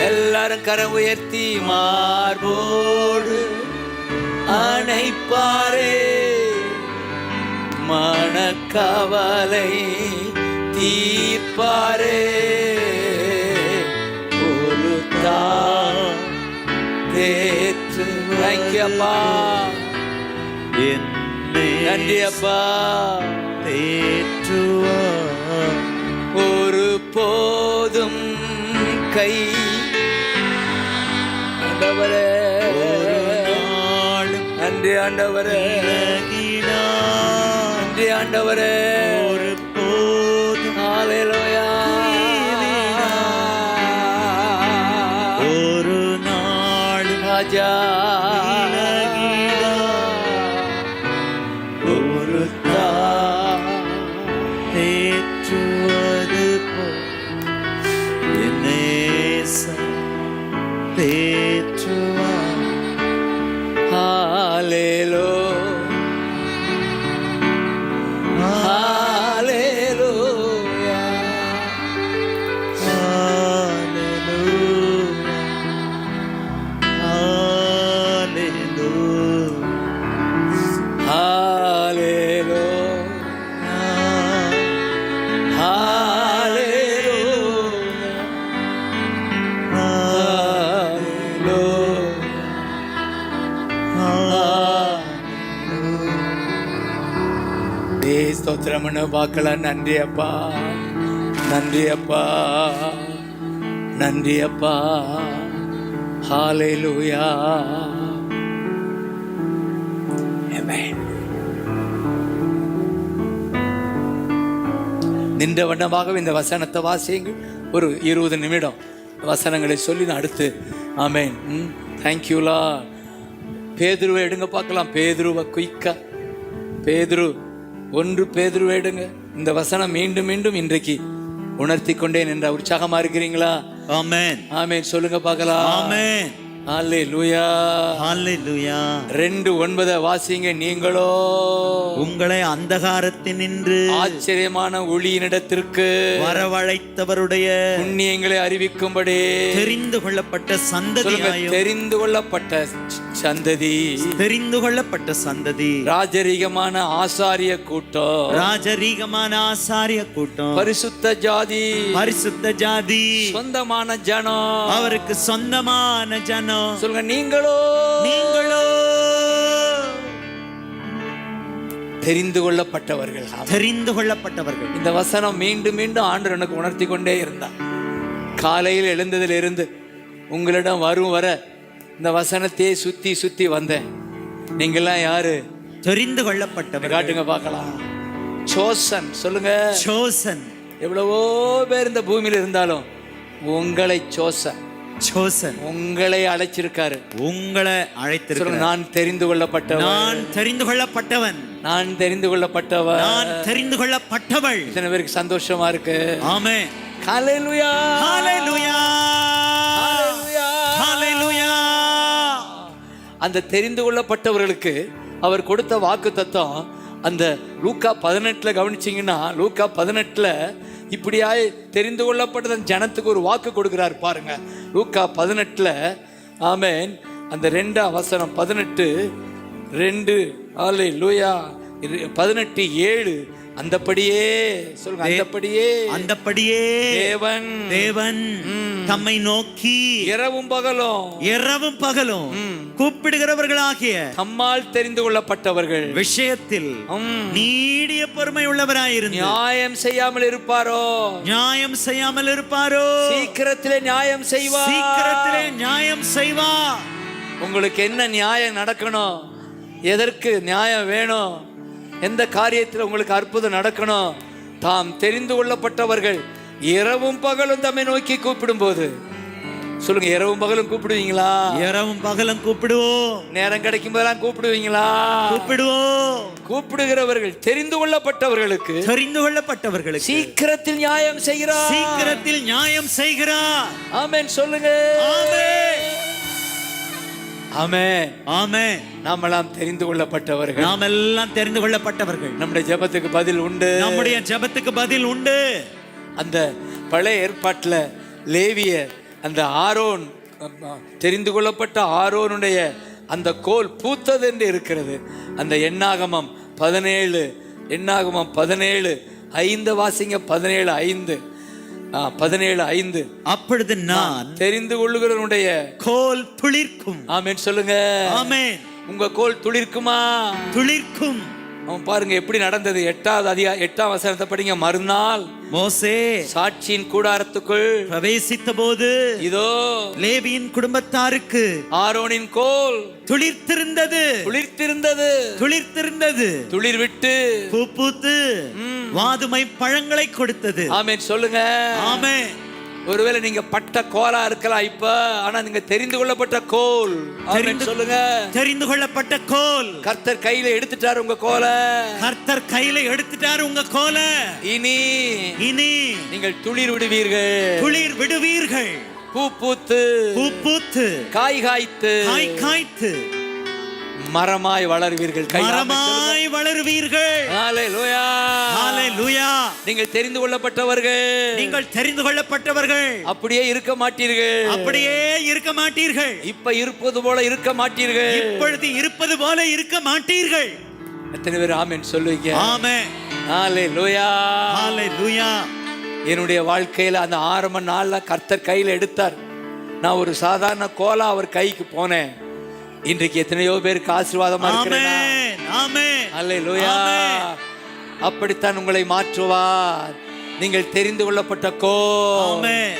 எல்லாரும் கரம் உயர்த்தி மார்போடு அணைப்பாரே, மனக்கவலை தீர்ப்பாரே, ஒரு தாய் தேற்றுவாய்க்கப்பா. நன்றி அப்பா, தேற்றுவார். ஒரு போதும் கை ஆண்டவரே, நன்றி ஆண்டவரே, நன்றி ஆண்டவரே, ஒரு போதும் ஹல்லேலூயா, ஒரு நாள் ராஜா, ஒரு தேற்றுவது போல் தேற்றுவார். ஹல்லேலூயா, ஹல்லேலூயா, ஸ்தோத்திரம்னு பார்க்கலாம். நன்றி அப்பா, நன்றி அப்பா, நன்றி அப்பா. ஹல்லேலூயா. ஆமென். நின்ற வண்ணமாக இந்த வசனத்தை வாசியுங்கள். ஒரு 20 நிமிடம் வசனங்களை சொல்லி நான் அடுத்து ஆமென். தேங்க்யூலா. பேதுருவை எடுங்க பார்க்கலாம். பேதுருவை குயிக்கா. பேதுரு 1 பேதுருவை எடுங்க. இந்த வசனம் மீண்டும் மீண்டும் இன்றைக்கு உணர்த்தி கொண்டேன் என்ற உற்சாகமா இருக்கிறீங்களா? ஆமென். ஆமென் சொல்லுங்க பார்க்கலாம். ஆமென். ஹல்லேலூயா. ஹல்லேலூயா. 2:9 வாசிங்க. நீங்களோ உங்களை அந்தகாரத்தினின்று ஆச்சரியமான ஒளியினிடத்திற்கு வரவழைத்தவருடைய புண்ணியங்களை அறிவிக்கும்படி தெரிந்து கொள்ளப்பட்ட சந்ததியாயும், தெரிந்து கொள்ளப்பட்ட சந்ததி, தெரிந்து கொள்ளப்பட்ட சந்ததி, ராஜரீகமான ஆசாரிய கூட்டம், ராஜரீகமான ஆசாரிய கூட்டம், பரிசுத்த ஜாதி, பரிசுத்த ஜாதி, சொந்தமான ஜனம், அவருக்கு சொந்தமான ஜனம். சொல்லுங்க. நீங்களோ நீங்களோ தெரிந்து கொள்ளப்பட்டவர்கள். தெரிந்து கொள்ளப்பட்டவர்கள். இந்த வசனம் மீண்டும் மீண்டும் ஆண்டவர் எனக்கு உணர்த்தி கொண்டே இருந்தார். காலையில் எழுந்ததிலிருந்து உங்களிடம் வரும் வர இந்த வசனத்தையே சுத்தி சுத்தி வந்தேன். நீங்கெல்லாம் யாரு? தெரிந்து கொள்ளப்பட்டவர்கள். காட்டுங்க பார்க்கலாம். சோசன். சொல்லுங்க. சோசன். எவ்வளவோ பேர் இந்த பூமியில இருந்தாலும் உங்களை சோசன், சோசன், உங்களை அழைச்சிருக்காரு. உங்களை அழைத்திருக்கிறார். நான் தெரிந்து கொள்ளப்பட்டவன், நான் தெரிந்து கொள்ளப்பட்டவன், நான் தெரிந்து கொள்ளப்பட்டவன், நான் தெரிந்து கொள்ளப்பட்டவள். இத்தனை பேருக்கு சந்தோஷமா இருக்கு. ஆமென். ஹல்லேலூயா. ஹல்லேலூயா. ஹல்லேலூயா. அந்த தெரிந்து கொள்ளப்பட்டவர்களுக்கு அவர் கொடுத்த வாக்குத்தத்தம் அந்த லூக்கா 18 கவனிச்சீங்கன்னா, லூக்கா 18 இப்படியாய் தெரிந்து கொள்ளப்பட்ட ஜனத்துக்கு ஒரு வாக்கு கொடுக்கிறார் பாருங்க. லூக்கா 18 ஆமென். அந்த 2ஆம் வசனம் 18:2 ஹல்லேலூயா. 18:7 அந்தப்படியே சொல்லுங்க. அந்தப்படியே, அந்தப்படியே தேவன் தம்மை நோக்கி இரவும் பகலும் கூப்பிடுகிறவர்களாகிய தம்மால் தெரிந்து கொள்ளப்பட்டவர்கள் விஷயத்தில் நீடிய பொறுமை உள்ளவராயிருந்து நியாயம் செய்யாமல் இருப்பாரோ, நியாயம் செய்யாமல் இருப்பாரோ, சீக்கிரத்திலே நியாயம் செய்வார். சீக்கிரத்திலே நியாயம் செய்வார். உங்களுக்கு என்ன நியாயம் நடக்கணும், எதற்கு நியாயம் வேணும், எந்த காரியத்தில் உங்களுக்கு அற்புதம் நடக்கணும், தாம் தெரிந்து கொள்ளப்பட்டவர்கள் இரவும் பகலும் தம்மை நோக்கி கூப்பிடும் போது சொல்லுங்க. இரவும் பகலும் கூப்பிடுவீங்களா? இரவும் பகலும் கூப்பிடுவோம். நேரம் கிடைக்கும் போதெல்லாம் கூப்பிடுவீங்களா? கூப்பிடுவோம். கூப்பிடுகிறவர்கள் தெரிந்து கொள்ளப்பட்டவர்களுக்கு, தெரிந்து கொள்ளப்பட்டவர்களுக்கு சீக்கிரத்தில் நியாயம் செய்கிறார். சீக்கிரத்தில் நியாயம் செய்கிறார். ஆமென் சொல்லுங்க. ஆமென். ஆமென். ஆமென். நாமெல்லாம் தெரிந்து கொள்ளப்பட்டவர்கள். நாம் எல்லாம் தெரிந்து கொள்ளப்பட்டவர்கள். நம்முடைய ஜெபத்துக்கு பதில் உண்டு. நம்முடைய ஜெபத்துக்கு பதில் உண்டு. அந்த பழைய ஏற்பாட்டுல லேவிய அந்த ஆரோன், தெரிந்து கொள்ளப்பட்ட ஆரோனுடைய அந்த கோல் பூத்தது என்று இருக்கிறது. அந்த எண்ணாகமம் 17:5 வாசிங்க. 17:5 அப்பொழுது நான் தெரிந்து கொள்ளுகிறவனுடைய கோல் துளிர்க்கும். ஆமென் சொல்லுங்க. ஆமென். உங்க கோல் துளிர்க்குமா? துளிர்க்கும். அவன் பாருங்க எப்படி நடந்தது. 8ஆம் வசனத்தை படிங்க. மறுநாள் மோசே சாட்சியின் கூடாரத்துக்குள் பிரவேசித்த போது இதோ லேவியின் குடும்பத்தாருக்கு ஆரோனின் கோல் துளிர்த்திருந்தது. துளிர் விட்டு பூ பூத்து வாதுமை பழங்களை கொடுத்தது. ஆமென் சொல்லுங்க. ஆமென். ஒருவேளை நீங்க பட்ட கோலா இருக்கலாம் இப்ப, ஆனா நீங்க தெரிந்து கொள்ளப்பட்ட கோல். ஆமென் சொல்லுங்க. தெரிந்து கொள்ளப்பட்ட கோல். கர்த்தர் கையில எடுத்துட்டார் உங்க கோலை. கர்த்தர் கையில எடுத்துட்டார் உங்க கோலை. இனி நீங்கள் துளிர் விடுவீர்கள். பூ பூத்து காய் காய்த்து மரமாய் வளருவீர்கள். ஹல்லேலூயா. ஹல்லேலூயா. நீங்கள் தெரிந்து கொள்ளப்பட்டவர்கள். அப்படியே இருக்க மாட்டீர்கள். இப்ப இருப்பது போல இருக்க மாட்டீர்கள். இப்பொழுது இருப்பது போல இருக்க மாட்டீர்கள். எத்தனை பேர் ஆமென் சொல்லுவீங்க? ஆமென். ஹல்லேலூயா. ஹல்லேலூயா. என்னுடைய வாழ்க்கையில அந்த ஆரம்ப நாள்ல கர்த்தர் கையில எடுத்தார். நான் ஒரு சாதாரண கோலா அவர் கைக்கு போனேன். இன்றைக்கு எத்தனையோ பேருக்கு ஆசீர்வாதமா இருக்கிறேன். ஆமென். ஹல்லேலூயா. அப்படித்தான் உங்களை மாற்றுவார். நீங்கள் தெரிந்து கொள்ளப்பட்ட கோல். ஆமென்.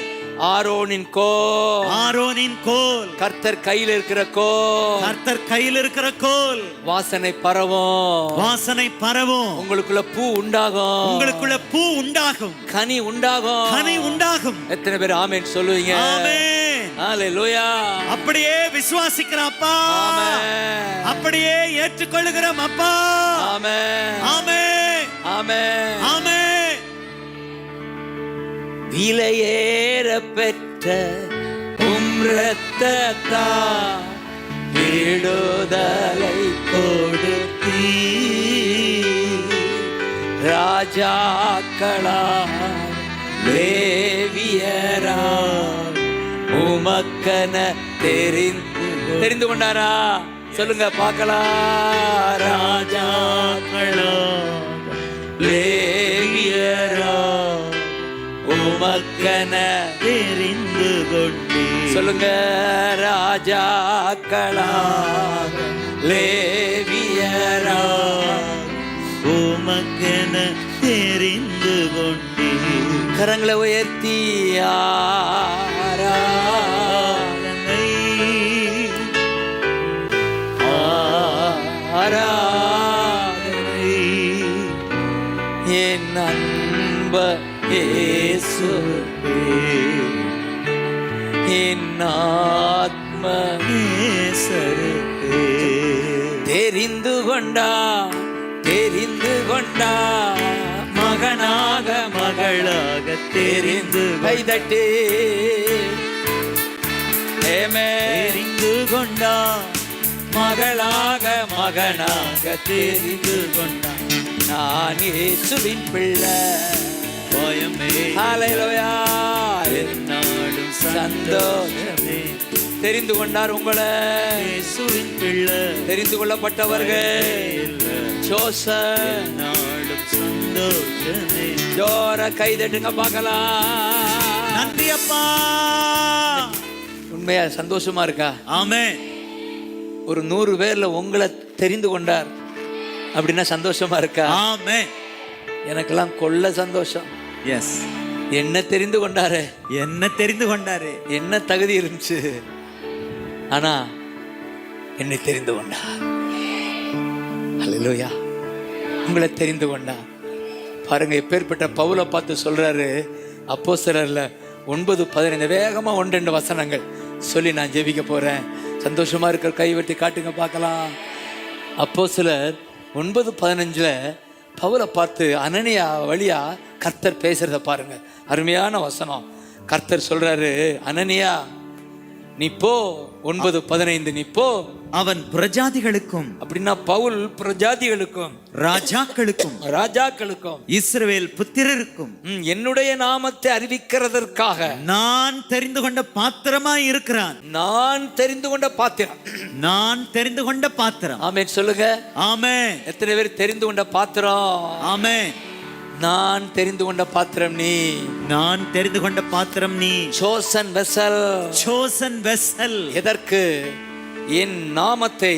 ஆரோனின் கோல். ஆரோனின் கோல். கர்த்தர் கையில் இருக்கிற கோல். கர்த்தர் கையில் இருக்கிற கோல். வாசனை பரவும். வாசனை பரவும். உங்களுக்குள்ள பூ உண்டாகும். உங்களுக்குள்ள பூ உண்டாகும். கனி உண்டாகும். கனி உண்டாகும். எத்தனை பேர் ஆமென் சொல்லுவீங்க? ஆமென். ஹalleluya. அப்படியே விசுவாசிக்கிறோம் அப்பா. ஆமென். அப்படியே ஏற்றுக்கொள்கிறோம் அப்பா. ஆமென். ஆமென். ஆமென். ஆமென். விலையேற பெற்ற இரத்தத்தால் விடுதலை கொடுத்தீ. ராஜாக்களால் லேவியரால் உமக்கன தெரிந்து கொண்டாரா? சொல்லுங்க பார்க்கலாம். ராஜாக்களால் லேவியரால் உமக்கன தெரிந்து கொண்டே. சொல்லுங்க. ராஜாக்களால் லேவியரால் உமக்கென தெரிந்து கொண்டே. கரங்களை உயர்த்தி ஆராதனை ஆராதனை என் அன்ப இயேசுவே, என் ஆத்ம நேசரே. தெரிந்து கொண்டா மகனாக மகளாக தெரிந்து கைதட்டி தெரிந்து கொண்டா. மகளாக மகனாக தெரிந்து கொண்டா. நான் இயேசுவின் பிள்ளை. பயமே ஹalleluya. என்னாலும் சந்தோஷமே. தெரிந்து கொண்டார் உங்களை. இயேசுவின் பிள்ளை. தெரிந்து கொள்ளப்பட்டவர்கள். ஜோசப் நாளும் சந்தோஷமே. ஜோர கைதட்டுங்க பார்க்கலாம். நன்றி அப்பா. உண்மையா சந்தோஷமா இருக்கா? ஆமென். ஒரு 100 பேர்ல உங்களை தெரிந்து கொண்டார் அப்படின்னா சந்தோஷமா இருக்கா? ஆமென். எனக்கெல்லாம் கொள்ள சந்தோஷம். எஸ். என்ன தெரிந்து கொண்டாரு. என்ன தெரிந்து கொண்டாரு. என்ன தகுதி இருந்துச்சு, ஆனா என்னை தெரிந்து கொண்டார். ஹல்லேலூயா. உங்களை தெரிந்து கொண்டார். பாருங்க, எப்பேற்பட்ட பவுலை பார்த்து சொல்றாரு. அப்போஸ்தலர்ல 9:15 வேகமா 1-2 வசனங்கள் சொல்லி நான் ஜெபிக்க போறேன். சந்தோஷமா இருக்கிற கைவட்டி காட்டுங்க பார்க்கலாம். அப்போஸ்தலர் 9:15 பவுலை பார்த்து அனனியா வழியா கர்த்தர் பேசுறத பாருங்க. அருமையான வசனம். கர்த்தர் சொல்றாரு, அனனியா நீ போ. 9:15 நீ போ. அவன் பிரஜாதிகளுக்கும், அப்படின்னா பவுல் பிரஜாதிகளுக்கும் ராஜாக்களுக்கும் இஸ்ரவேல் புத்திரருக்கும் என்னுடைய நாமத்தை அறிவிக்கிறதற்காக நான் தெரிந்து கொண்ட பாத்திரமாய் இருக்கிறான். நான் தெரிந்து கொண்ட பாத்திரம். நான் தெரிந்து கொண்ட பாத்திரம். ஆமென் சொல்லுங்க. ஆமென். எத்தனை பேர் தெரிந்து கொண்ட பாத்திரம்? ஆமென். நான் தெரிந்து கொண்ட பாத்திரம் நீ. நான் தெரிந்து கொண்ட பாத்திரம் நீ. chosen vessel. chosen vessel. எதற்கு? என் நாமத்தை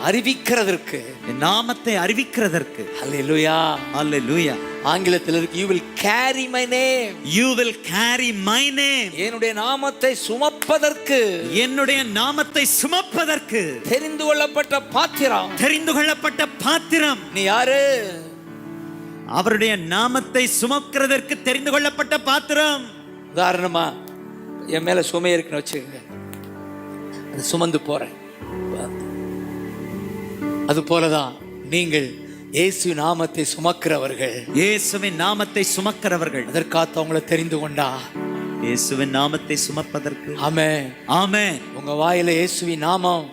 அறிவிக்கிறதற்கு. என் நாமத்தை அறிவிக்கிறதற்கு. ஹல்லேலூயா. ஹல்லேலூயா. ஆங்கிலத்தில் இருக்கு, you will carry my name. You will carry my name. என்னுடைய நாமத்தை சுமப்பதற்கு. என்னுடைய நாமத்தை சுமப்பதற்கு தெரிந்து கொள்ளப்பட்ட பாத்திரம். தெரிந்து கொள்ளப்பட்ட பாத்திரம். நீ யாரு? அவருடைய நாமத்தை சுமக்கிறதற்கு தெரிந்து கொள்ளப்பட்ட பாத்திரம். உதாரணமா என் மேல சுமை இருக்குன்னு வச்சுக்கோங்க, அது சுமந்து போறேன். அது போலதான் நீங்கள் இயேசு நாமத்தை சுமக்கிறவர்கள். இயேசுவின் நாமத்தை சுமக்கிறவர்கள். அதற்காக உங்களை தெரிந்து கொண்டா. இயேசுவின் நாமத்தை சுமப்பதற்கு. ஆமென். ஆமென். உங்க வாயில இயேசுவின் நாமம்.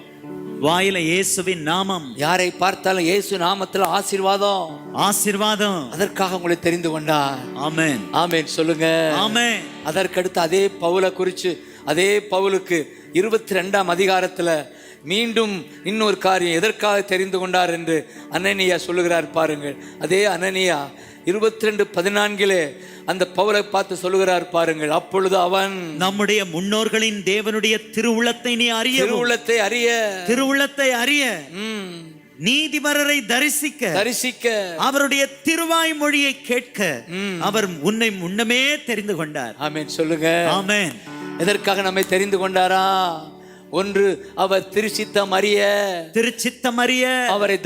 வாயில இயேசுவின் நாமம். யாரை பார்த்தாலும் இயேசு நாமத்துல ஆசீர்வாதம். ஆசீர்வாதம். அதற்காக உங்களை தெரிந்து கொண்டா. ஆமென். ஆமென் சொல்லுங்க. ஆமென். அதற்கடுத்து அதே பவுலை குறிச்சு, அதே பவுலுக்கு 22ஆம் அதிகாரத்துல மீண்டும் இன்னொரு காரியம் எதற்காக தெரிந்து கொண்டார் என்று அனனியா சொல்லுகிறார் பாருங்கள். அதே அனனியா 22:14 அந்த பவுலை பார்த்து சொல்லுகிறார் பாருங்கள். அப்பொழுது அவன், நம்முடைய முன்னோர்களின் தேவனுடைய திருவுளத்தை நீ அறிய. திருவுளத்தை அறிய. திருவுளத்தை அறிய. நீதிபரரை தரிசிக்க அவருடைய திருவாய் மொழியை கேட்க அவர் உன்னை முன்னமே தெரிந்து கொண்டார். ஆமென் சொல்லுங்க. ஆமென். எதற்காக நம்மை தெரிந்து கொண்டாரா? ஒன்று, அவர் திருச்சித்தம் அறிய அவரை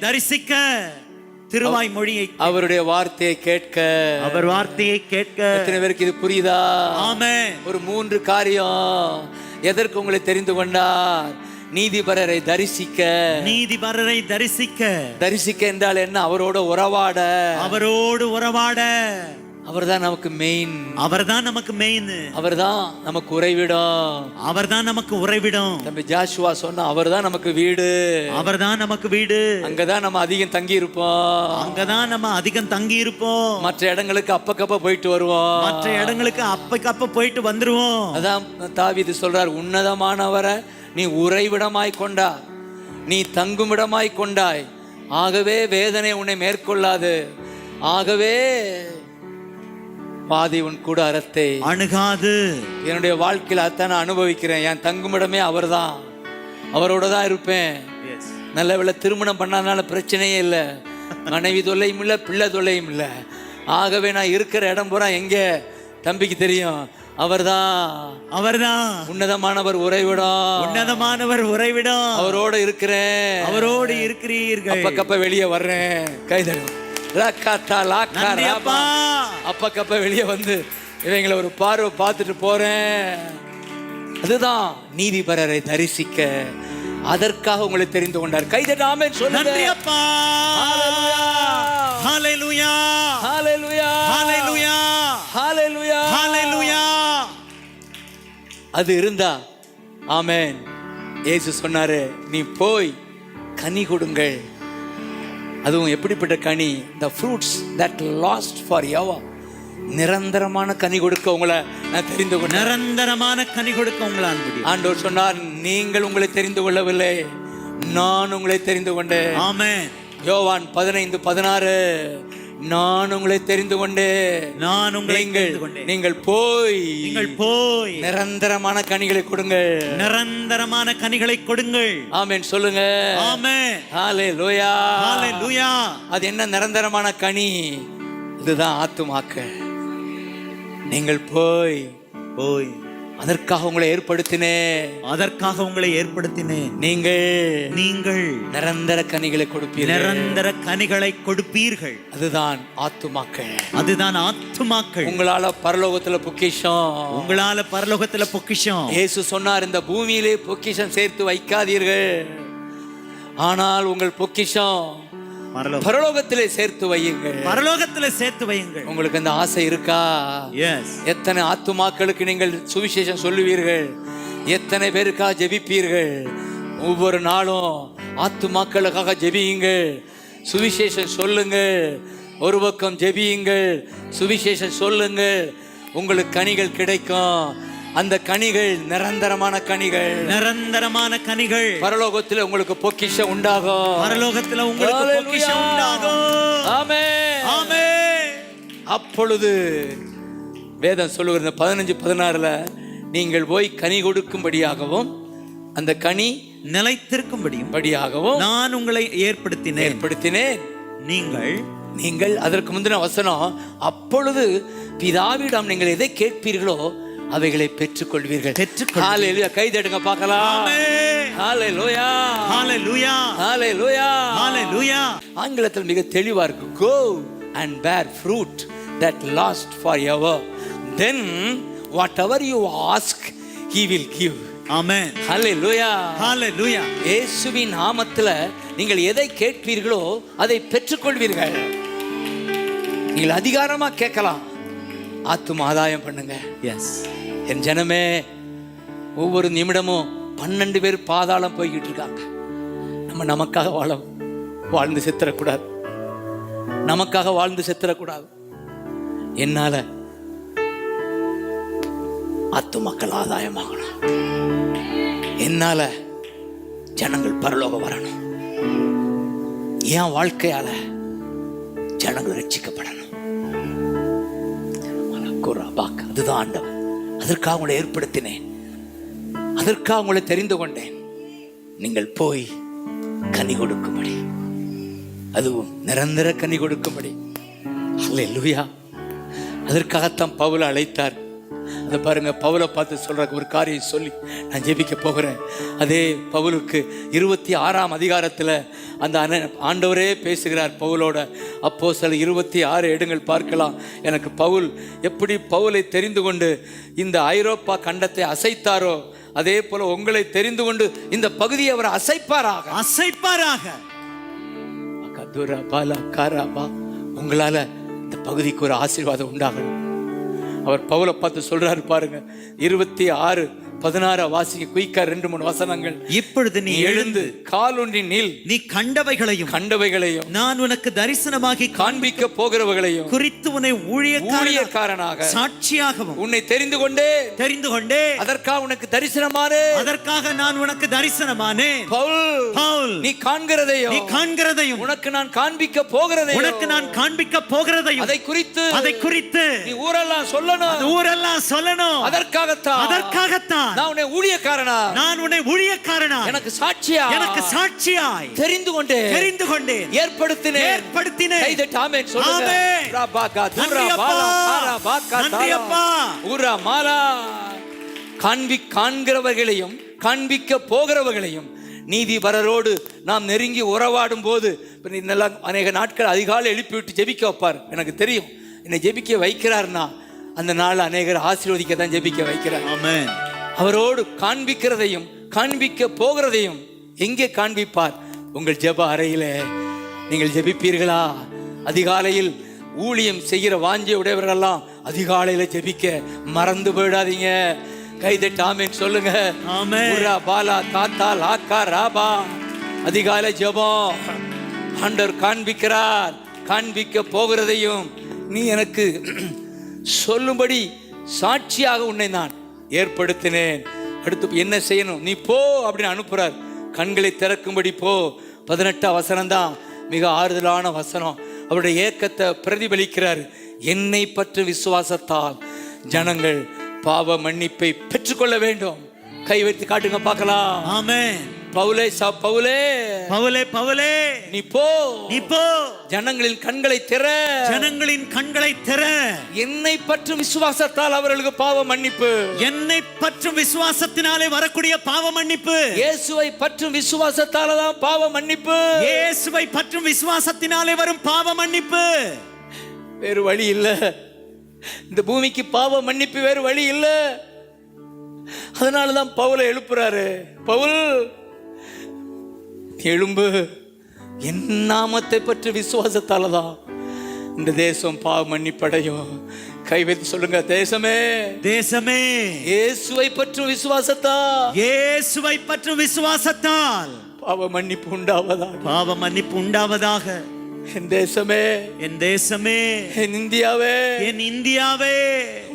தரிசிக்க திருவாய் மொழியை அவருடைய வார்த்தையை கேட்க. எத்தனை பேருக்கு இது புரியுதா? ஆமென். ஒரு 3 காரியம். எதற்கு உங்களை தெரிந்து கொண்டார்? நீதிபரரை தரிசிக்க என்றால் என்ன? அவரோடு உறவாட. அவர்தான் நமக்கு மெயின். அவர்தான் நமக்கு உறைவிடம். தம்பி ஜாஷுவா சொன்னா அவர்தான் நமக்கு வீடு. அங்கதான் நம்ம அதிகம் தங்கி இருப்போம். மற்ற இடங்களுக்கு அப்பக்கப்ப போயிட்டு வந்துருவோம். அதான் தாவீது சொல்றார், உன்னதமானவரை நீ உறைவிடமாய் கொண்டா, நீ தங்குமிடமாய் கொண்டாய். ஆகவே வேதனை உன்னை மேற்கொள்ளாது. ஆகவே பாதி உன் கூடாரத்தை அணுகாது. என்னுடைய வாழ்க்கையில் அதான் நான் அனுபவிக்கிறேன். என் தங்குமிடமே அவர்தான். அவரோட தான் இருப்பேன். நல்ல வேளை திருமணம் பண்ணாதனால பிரச்சனையே இல்லை. மனைவி தொல்லையும் இல்லை, பிள்ளை தொல்லையும் இல்லை. ஆகவே நான் இருக்கிற இடம் பூரா எங்க தம்பிக்கு தெரியும்? அவர்தான் உன்னதமானவர் உறைவிடம். அவரோடு இருக்கிறீர்கள். அப்பக்கப்ப வெளியே வர்றேன். கைதடும் அப்பக்கப்ப வெளியே வந்து இவங்களை ஒரு பார்வை பார்த்துட்டு போறேன். அதுதான் நீதிபரரை தரிசிக்க. அதற்காக உங்களை தெரிந்து கொண்டார். கைதட்டாமே சொல்லுங்க. அது இருந்தா ஆமென். இயேசு சொன்னாரு, நீ போய் கனி கொடுங்கள். அதுவும் எப்படிப்பட்ட கனி? the fruits that last forever. நிரந்தரமான கனி கொடுக்க உங்களை நான் தெரிந்து கொண்டேன். நிரந்தரமான கனி கொடுக்க உங்களை ஆண்டவர் சொன்னார், நீங்கள் உங்களை தெரிந்து கொள்ளவில்லை, நான் உங்களை தெரிந்து கொண்டேன். ஆமென். யோவான் 15:16, நான் உங்களை தெரிந்து கொண்டேன். நீங்கள் போய் நிரந்தரமான கனிகளை கொடுங்கள். ஆமென் சொல்லுங்க. ஆமென். ஹல்லேலூயா. ஹல்லேலூயா. அது என்ன நிரந்தரமான கனி? இதுதான் ஆத்துமாக்கள். நீங்கள் போய் அதற்காக உங்களை ஏற்படுத்தினேன். நீங்கள் நிரந்தர கனிகளை கொடுப்பீர்கள். அதுதான் ஆத்துமாக்கள். உங்களால பரலோகத்துல பொக்கிஷம். இயேசு சொன்னார், இந்த பூமியிலே பொக்கிஷம் சேர்த்து வைக்காதீர்கள், ஆனால் உங்கள் பொக்கிஷம் பரலோகத்திலே சேர்த்து வையுங்கள். உங்களுக்கு அந்த ஆசை இருக்கா? எத்தனை ஆத்துமாக்களுக்கு நீங்கள் சுவிசேஷம் சொல்லுவீர்கள்? எத்தனை பேருக்கா ஜெபிப்பீர்கள்? ஒவ்வொரு நாளும் ஆத்துமாக்களுக்காக ஜெபியுங்கள். சுவிசேஷம் சொல்லுங்கள். ஒரு பக்கம் ஜெபியுங்கள், சுவிசேஷம் சொல்லுங்கள். உங்களுக்கு கனிகள் கிடைக்கும். அந்த கனிகள் நிரந்தரமான கனிகள். பரலோகத்தில் உங்களுக்கு பொக்கிஷம் உண்டாகும். ஆமென். அப்பொழுது வேதம் சொல்லுகிறது 15:16, நீங்கள் போய் கனி கொடுக்கும்படியாகவும் அந்த கனி நிலைத்திருக்கும்படியாகவும் நான் உங்களை ஏற்படுத்தினேன். நீங்கள் அதற்கு முந்தின வசனம், அப்பொழுது பிதாவிடம் நீங்கள் எதை கேட்பீர்களோ அவைகளை பெற்றுக்கொள்வீர்கள். ஹல்லேலூயா. கை தட்டுங்க பார்க்கலாம். ஹல்லேலூயா. ஆங்கிலத்தில் மிக தெளிவா இருக்கு. Go and bear fruit that last forever. Then whatever you ask, he will give. ஆமென். ஹல்லேலூயா. இயேசுவின் நாமத்தில் நீங்கள் எதை கேட்பீர்களோ அதை பெற்றுக்கொள்வீர்கள். நீங்கள் அதிகாரமா கேட்கலாம். ஆத்தும ஆதாயம் பண்ணுங்க. என் ஜனமே, ஒவ்வொரு நிமிடமும் 12 பேர் பாதாளம் போய்கிட்டு இருக்காங்க. நமக்காக வாழ்ந்து செத்துறக்கூடாது. என்னால ஆத்துமக்கள் ஆதாயமாகணும். என்னால ஜனங்கள் பரலோகம் வரணும். என் வாழ்க்கையால ஜனங்கள் ரட்சிக்கப்படணும். அதுதான் ஆண்டவர். அதற்காக உங்களை ஏற்படுத்தினேன். அதற்காக உங்களை தெரிந்து கொண்டேன். நீங்கள் போய் கனி கொடுக்கும்படி, அதுவும் நிரந்தர கனி கொடுக்கும்படி. அல்லேலூயா. அதற்காகத்தான் பவுலை அழைத்தார். அதை பாருங்க, பவுலை பார்த்து சொல்ற ஒரு காரியம் சொல்லி நான் ஜெபிக்க போகிறேன். அதே பவுலுக்கு 26ஆம் அதிகாரத்தில் அந்த ஆண்டவரே பேசுகிறார் பவுலோட. அப்போஸ்தலர் 26 எடுங்கள் பார்க்கலாம். எனக்கு பவுல் எப்படி பவுலை தெரிந்து கொண்டு இந்த ஐரோப்பா கண்டத்தை அசைத்தாரோ, அதே போல உங்களை தெரிந்து கொண்டு இந்த பகுதியை அவர் அசைப்பாராக. உங்களால இந்த பகுதிக்கு ஒரு ஆசீர்வாதம் உண்டாகணும். அவர் பவுலை பார்த்து சொல்றாரு பாருங்க, 26:16 வாசிக்க குயிக்கா 2-3 வசனங்கள். இப்பொழுது நீ எழுந்து காலொன்றி நில், நீ கண்டவைகளையும் நான் உனக்கு தரிசனமாகி காண்பிக்க போகிறவர்களையும் குறித்து உன்னை ஊழியக்காரனாக சாட்சியாகவும் உன்னை தெரிந்து கொண்டே அதற்காக உனக்கு தரிசனமானேன். அதற்காக நான் உனக்கு தரிசனமானேன். பவுல், நீ காண்கிறதையும் உனக்கு நான் காண்பிக்க போகிறதையும் அதை குறித்து நீ ஊரெல்லாம் சொல்லணும். அதற்காகத்தான் நான் உன்னை ஊழியக்காரனா எனக்கு சாட்சியாய் தெரிந்து கொண்டேன், ஏற்படுத்தினேன். கைதட்டி ஆமென் சொல்லுங்க. காண்கிறவர்களையும் காண்பிக்க போகிறவர்களையும் நீதி வரரோடு நாம் நெருங்கி உறவாடும் போது அநேக நாட்கள் அதிகாலை எழுப்பிவிட்டு ஜெபிக்க வைப்பார். எனக்கு தெரியும், என்னை ஜெபிக்க வைக்கிறார்னா அந்த நாள் அநேகர் ஆசீர்வதிக்க தான் ஜெபிக்க வைக்கிறார். ஆமென். அவரோடு காண்பிக்கிறதையும் காண்பிக்க போகிறதையும் எங்கே காண்பிப்பார்? உங்கள் ஜெப அறையிலே நீங்கள் ஜெபிப்பீர்களா? அதிகாலையில் ஊழியம் செய்கிற வாஞ்சை உடையவர்களெல்லாம் அதிகாலையில ஜெபிக்க மறந்து போயிடாதீங்க. கைதட்டி ஆமென் சொல்லுங்க. பாலா தாத்தா லாக்கா ராபா. அதிகாலை ஜெபம். ஆண்டவர் காண்பிக்கிறார். காண்பிக்க போகிறதையும் நீ எனக்கு சொல்லும்படி சாட்சியாக உன்னை நான் ஏற்படுத்தினேன். அடுத்து என்ன செய்யணும்? நீ போ அப்படின்னு அனுப்புறார். கண்களை திறக்கும்படி போ. 18ஆம் வசனம் தான் மிக ஆறுதலான வசனம். அவருடைய ஏக்கத்தை பிரதிபலிக்கிறார். என்னை பற்றி விசுவாசத்தால் ஜனங்கள் பாவ மன்னிப்பை பெற்றுக்கொள்ள வேண்டும். கை வைத்து காட்டுங்க பார்க்கலாம். ஆமென். பவுலே நீ போ ஜனங்களின் கண்களை திற. என்னை பற்றும் விசுவாசத்தால் அவர்களுக்கு பாவ மன்னிப்பு. என்னை பற்றும் விசுவாசத்தினாலே வரக்கூடிய பாவ மன்னிப்பு. இயேசுவை பற்றும் விசுவாசத்தால தான் பாவ மன்னிப்பு. இயேசுவை பற்றும் விசுவாசத்தினாலே வரும் பாவ மன்னிப்பு. வேறு வழி இல்ல. இந்த பூமிக்கு பாவ மன்னிப்பு வேறு வழி இல்ல. அதனாலதான் பவுலை எழுப்புறாரு. பவுல், எழும்பு. என் நாமத்தை பற்றி விசுவாசத்தாலதான் இந்த தேசம் பாவ மன்னிப்படையும். கை வைத்து சொல்லுங்க, தேசமே இயேசுவை பற்றும் விசுவாசத்தால் பாவ மன்னிப்பு உண்டாவதாக. என் தேசமே, என் இந்தியாவே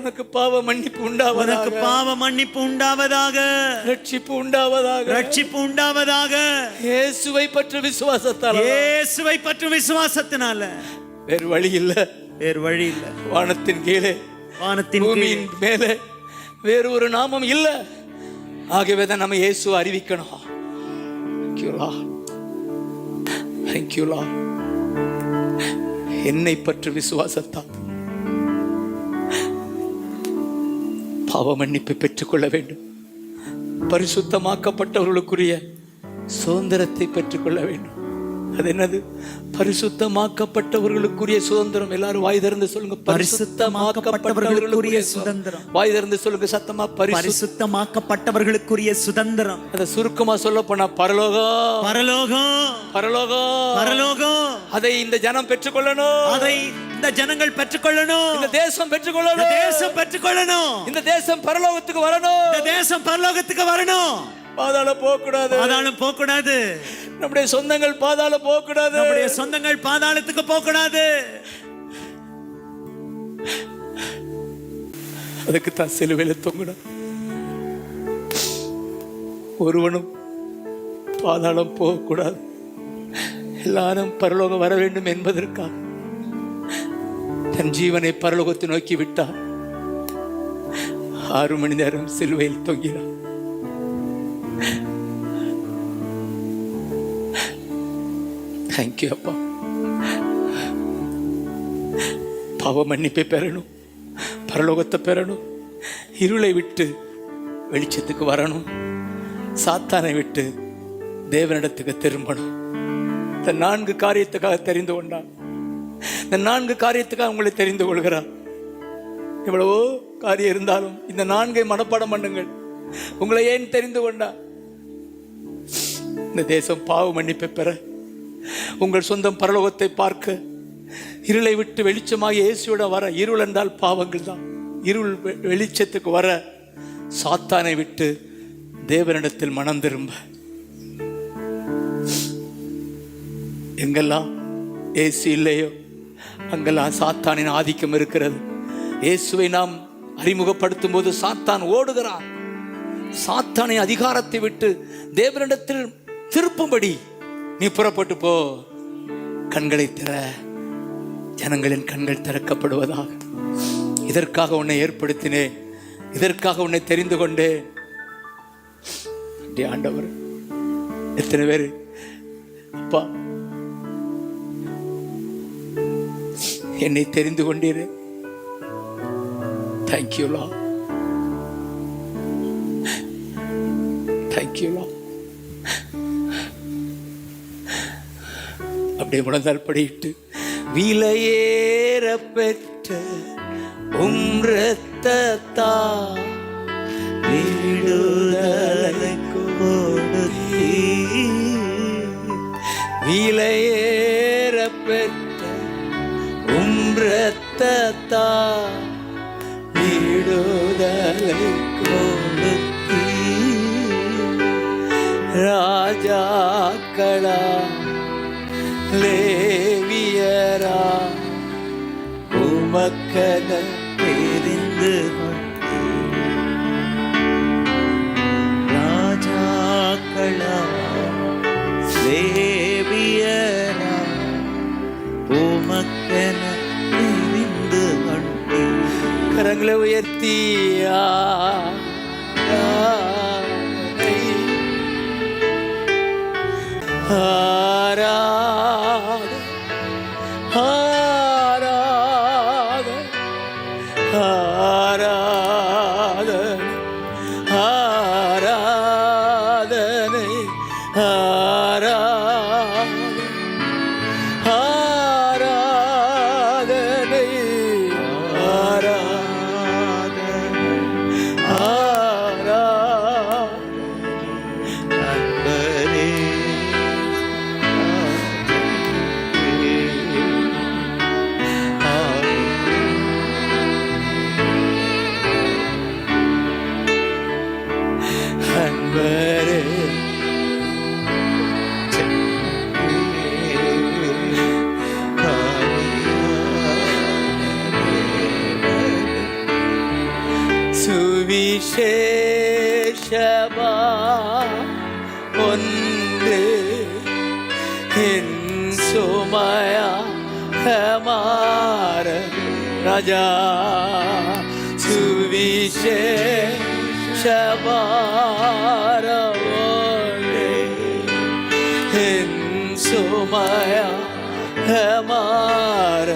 உனக்கு பாவ மன்னிப்பு உண்டாவதாக. ரட்சிப்பு உண்டாவதாக. இயேசுவை பற்றும் விசுவாசத்தால வேறு வழி இல்ல. வானத்தின் கீழே பூமியின் மேலே வேறு ஒரு நாமம் இல்ல. ஆகவே தான் நம்ம இயேசுவை அறிவிக்கணும். Thank you Lord. என்னை பற்றி விசுவாசத்தால் பாவ மன்னிப்பை பெற்றுக்கொள்ள வேண்டும். பரிசுத்தமாக்கப்பட்டவர்களுக்குரிய சுதந்திரத்தை பெற்றுக்கொள்ள வேண்டும். அது என்னது? பரிசுத்தமாக்கப்பட்டவர்களுக்குரிய சுதந்திரம். எல்லாரும் வாய் திறந்து சொல்லுங்க. பரிசுத்தமாக்கப்பட்டவர்களுக்குரிய சுதந்திரம். வாய் திறந்து சொல்லுங்க சத்தமா. பரிசுத்தமாக்கப்பட்டவர்களுக்குரிய சுதந்திரம். அத சுருக்கமா சொல்ல போனா பரலோகம். அதை இந்த ஜனம் பெற்றுக்கொள்ளணும். இந்த ஜனங்கள் பெற்றுக்கொள்ளணும். இந்த தேசம் பெற்றுக்கொள்ளணும். இந்த தேசம் பரலோகத்துக்கு வரணும். பாதாளம் போகக்கூடாது. நம்முடைய சொந்தங்கள் பாதாளம் பாதாளத்துக்கு போகக்கூடாது. அதுக்கு தான் சிலுவையில தொங்கணும். ஒருவனும் பாதாளம் போகக்கூடாது. எல்லாரும் பரலோகம் வர வேண்டும் என்பதற்காக தன் ஜீவனை பரலோகத்தை நோக்கி விட்டார். 6 மணி நேரம் சிலுவையில் தொங்கினார். தேங்க்யூ அப்பா. பாவ மன்னிப்பை பெறணும், பரலோகத்தை பெறணும், இருளை விட்டு வெளிச்சத்துக்கு வரணும், சாத்தானை விட்டு தேவனிடத்துக்கு திரும்பணும். இந்த 4 காரியத்துக்காக தெரிந்து கொண்டான். இந்த 4 காரியத்துக்காக உங்களை தெரிந்து கொள்கிறார். எவ்வளவோ காரியம் இருந்தாலும் இந்த 4 மனப்பாடம் பண்ணுங்கள். உங்களை ஏன் தெரிந்து கொண்டா? இந்த தேசம் பாவ மன்னிப்பை பெற, உங்கள் சொந்தம் பரலோகத்தை பார்க்க, இருளை விட்டு வெளிச்சமாக இயேசுவோட வர. இருள் என்றால் பாவங்கள் தான். இருள் வெளிச்சத்துக்கு வர, சாத்தானை விட்டு தேவனிடத்தில் மனம் திரும்ப. எங்கெல்லாம் இயேசு இல்லையோ அங்கெல்லாம் சாத்தானின் ஆதிக்கம் இருக்கிறது. இயேசுவை நாம் அறிமுகப்படுத்தும் போது சாத்தான் ஓடுகிறான். சாத்தானை அதிகாரத்தை விட்டு தேவனிடத்தில் திருப்பும்படி நீ புறப்பட்டு போ. கண்களை திற, ஜனங்களின் கண்கள் திறக்கப்படுவதாக. இதற்காக உன்னை ஏற்படுத்தினேன், இதற்காக உன்னை தெரிந்து கொண்டேன். ஆண்டவர், எத்தனை பேர் அப்பா என்னை தெரிந்து கொண்டீரே, தேங்க்யூ லார்ட், தேங்க்யூ லார்ட். அப்படியே முழந்தால் படியிட்டு, விலையேற பெற்ற இரத்தத்தா விடுதலை கொடுத்தீர். விலையேற பெற்ற இரத்தத்தா விடுதலை கொடுத்தீர். ராஜாக்களா லேவியரா உமக்கென தெரிந்து கொண்டீர். ராஜாக்களா லேவியரா உமக்கென தெரிந்து கொண்டீர். கரங்களை உயர்த்தியா சுவிசேஷமா ஒன்று என் சுமையா ஹமார ராஜா. சுவிசேஷமா என் சுமையா ஹமார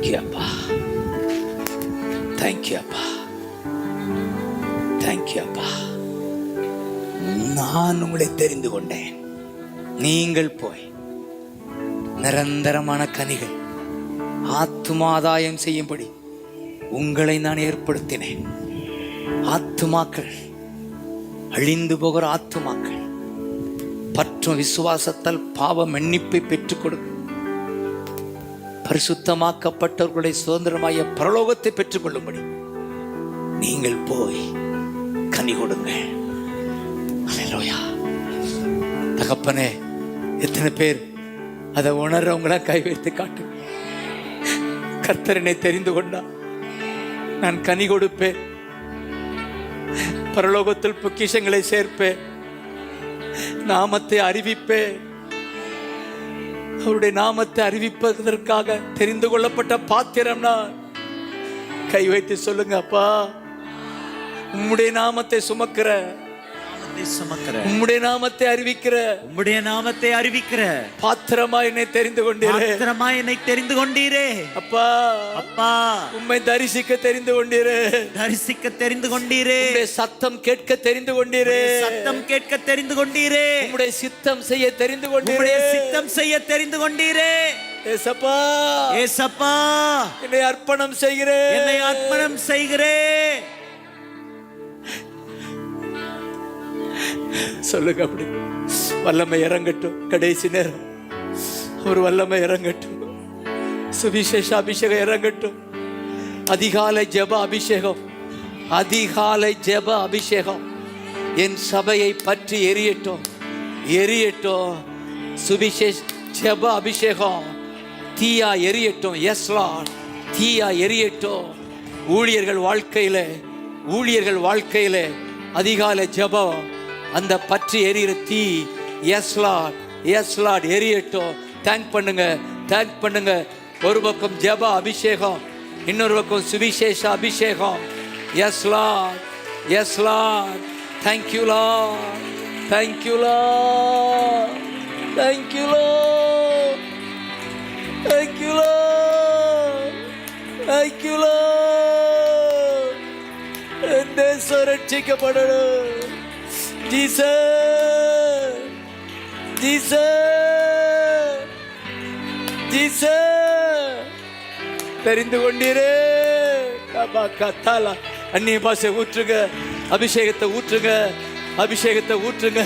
தேங்க்யூ அப்பா, தேங்க்யூ அப்பா, தேங்க்யூ அப்பா. நான் உங்களை தெரிந்து கொண்டேன். நீங்கள் போய் நிரந்தரமான கனிகள் ஆத்துமாதாயம் செய்யும்படி உங்களை நான் ஏற்படுத்தினேன். ஆத்துமாக்கள், அழிந்து போகிற ஆத்துமாக்கள் பற்றும் விசுவாசத்தால் பாவ மன்னிப்பை பெற்றுக் கொடுக்கும். பரிசுத்தமாக்கப்பட்டவர்களுடைய சுதந்திரமாய பரலோகத்தை பெற்றுக் கொள்ளும்படி நீங்கள் போய் கனி கொடுங்கள். அல்லேலூயா. தகப்பனே, எத்தனை பேர் அதை உணர்றவங்களா கை வைத்து காட்டு. கர்த்தரனை தெரிந்து கொண்டா நான் கனி கொடுப்பேன், பரலோகத்தில் பொக்கிஷங்களை சேர்ப்பேன், நாமத்தை அறிவிப்பேன். அவருடைய நாமத்தை அறிவிப்பதற்காக தெரிந்து கொள்ளப்பட்ட பாத்திரம் நான். கை வைத்து சொல்லுங்க, அப்பா, உம்முடைய நாமத்தை சுமக்கிற, உம்முடைய நாமத்தை அறிவிக்கிற, உம்முடைய நாமத்தை அறிவிக்கிற பாத்திரமா என்னை தெரிந்து கொண்டீரே, பாத்திரமா என்னை தெரிந்து கொண்டீரே. அப்பா, அப்பா, உம்மை தரிசிக்க தெரிந்து கொண்டீரே, தரிசிக்க தெரிந்து கொண்டீரே. உம்முடைய சத்தம் கேட்க தெரிந்து கொண்டீரே, சத்தம் கேட்க தெரிந்து கொண்டீரே. உம்முடைய சித்தம் செய்ய தெரிந்து கொண்டீரே, உம்முடைய சித்தம் செய்ய தெரிந்து கொண்டீரே. ஏசப்பா, ஏசப்பா, என்னை அர்ப்பணம் செய்கிறேன், என்னை அர்ப்பணம் செய்கிறேன். சொல்லுங்க. அப்படி வல்லமை இறங்கட்டும். கடைசி நேரம் ஒரு வல்லமை இறங்கட்டும், சுவிசேஷ அபிஷேகம் இறங்கட்டும். அதிகாலை ஜெப அபிஷேகம், அதிகாலை ஜெப அபிஷேகம் என் சபையை பற்றி எரியட்டும், எரியட்டும். சுவிசேஷ ஜெப அபிஷேகம் தீயா எரியட்டும். எஸ் லார்ட், தீயா எரியட்டும். ஊழியர்கள் வாழ்க்கையில, ஊழியர்கள் வாழ்க்கையில அதிகாலை ஜெபம், அந்த பற்றி எரியிற தீ, எஸ் லார்ட், எஸ் லார்ட், எரியட்டும். தேங்க் பண்ணுங்க, தேங்க் பண்ணுங்க. ஒரு பக்கம் ஜெப அபிஷேகம், இன்னொரு பக்கம் சுவிசேஷ அபிஷேகம். Yes lord, yes lord. Thank you lord, thank you lord, thank you lord, thank you lord, thank you lord. என் தேசம் ரட்சிக்கப்படணும். Jesus, Jesus, Jesus. தெரிந்து கொண்டீரே. அந்நிய பாஷை ஊற்றுங்க, அபிஷேகத்தை ஊற்றுங்க, அபிஷேகத்தை ஊற்றுங்க,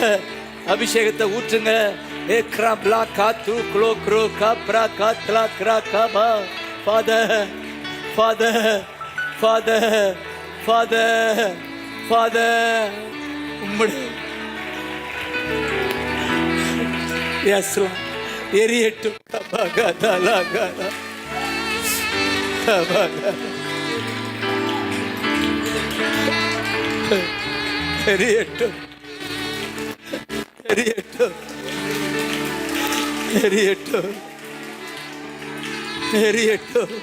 அபிஷேகத்தை ஊற்றுங்க. ஏக்ரா பிளா காத்து க்ளோ க்ரோ காப்ரா காத்லா க்ரா காபா. Father, father, father, father, father, உம்முடைய எஸ்லாம் எரியட்டும். எரியட்டும், எரியட்டும், எரியட்டும், எரியட்டும்.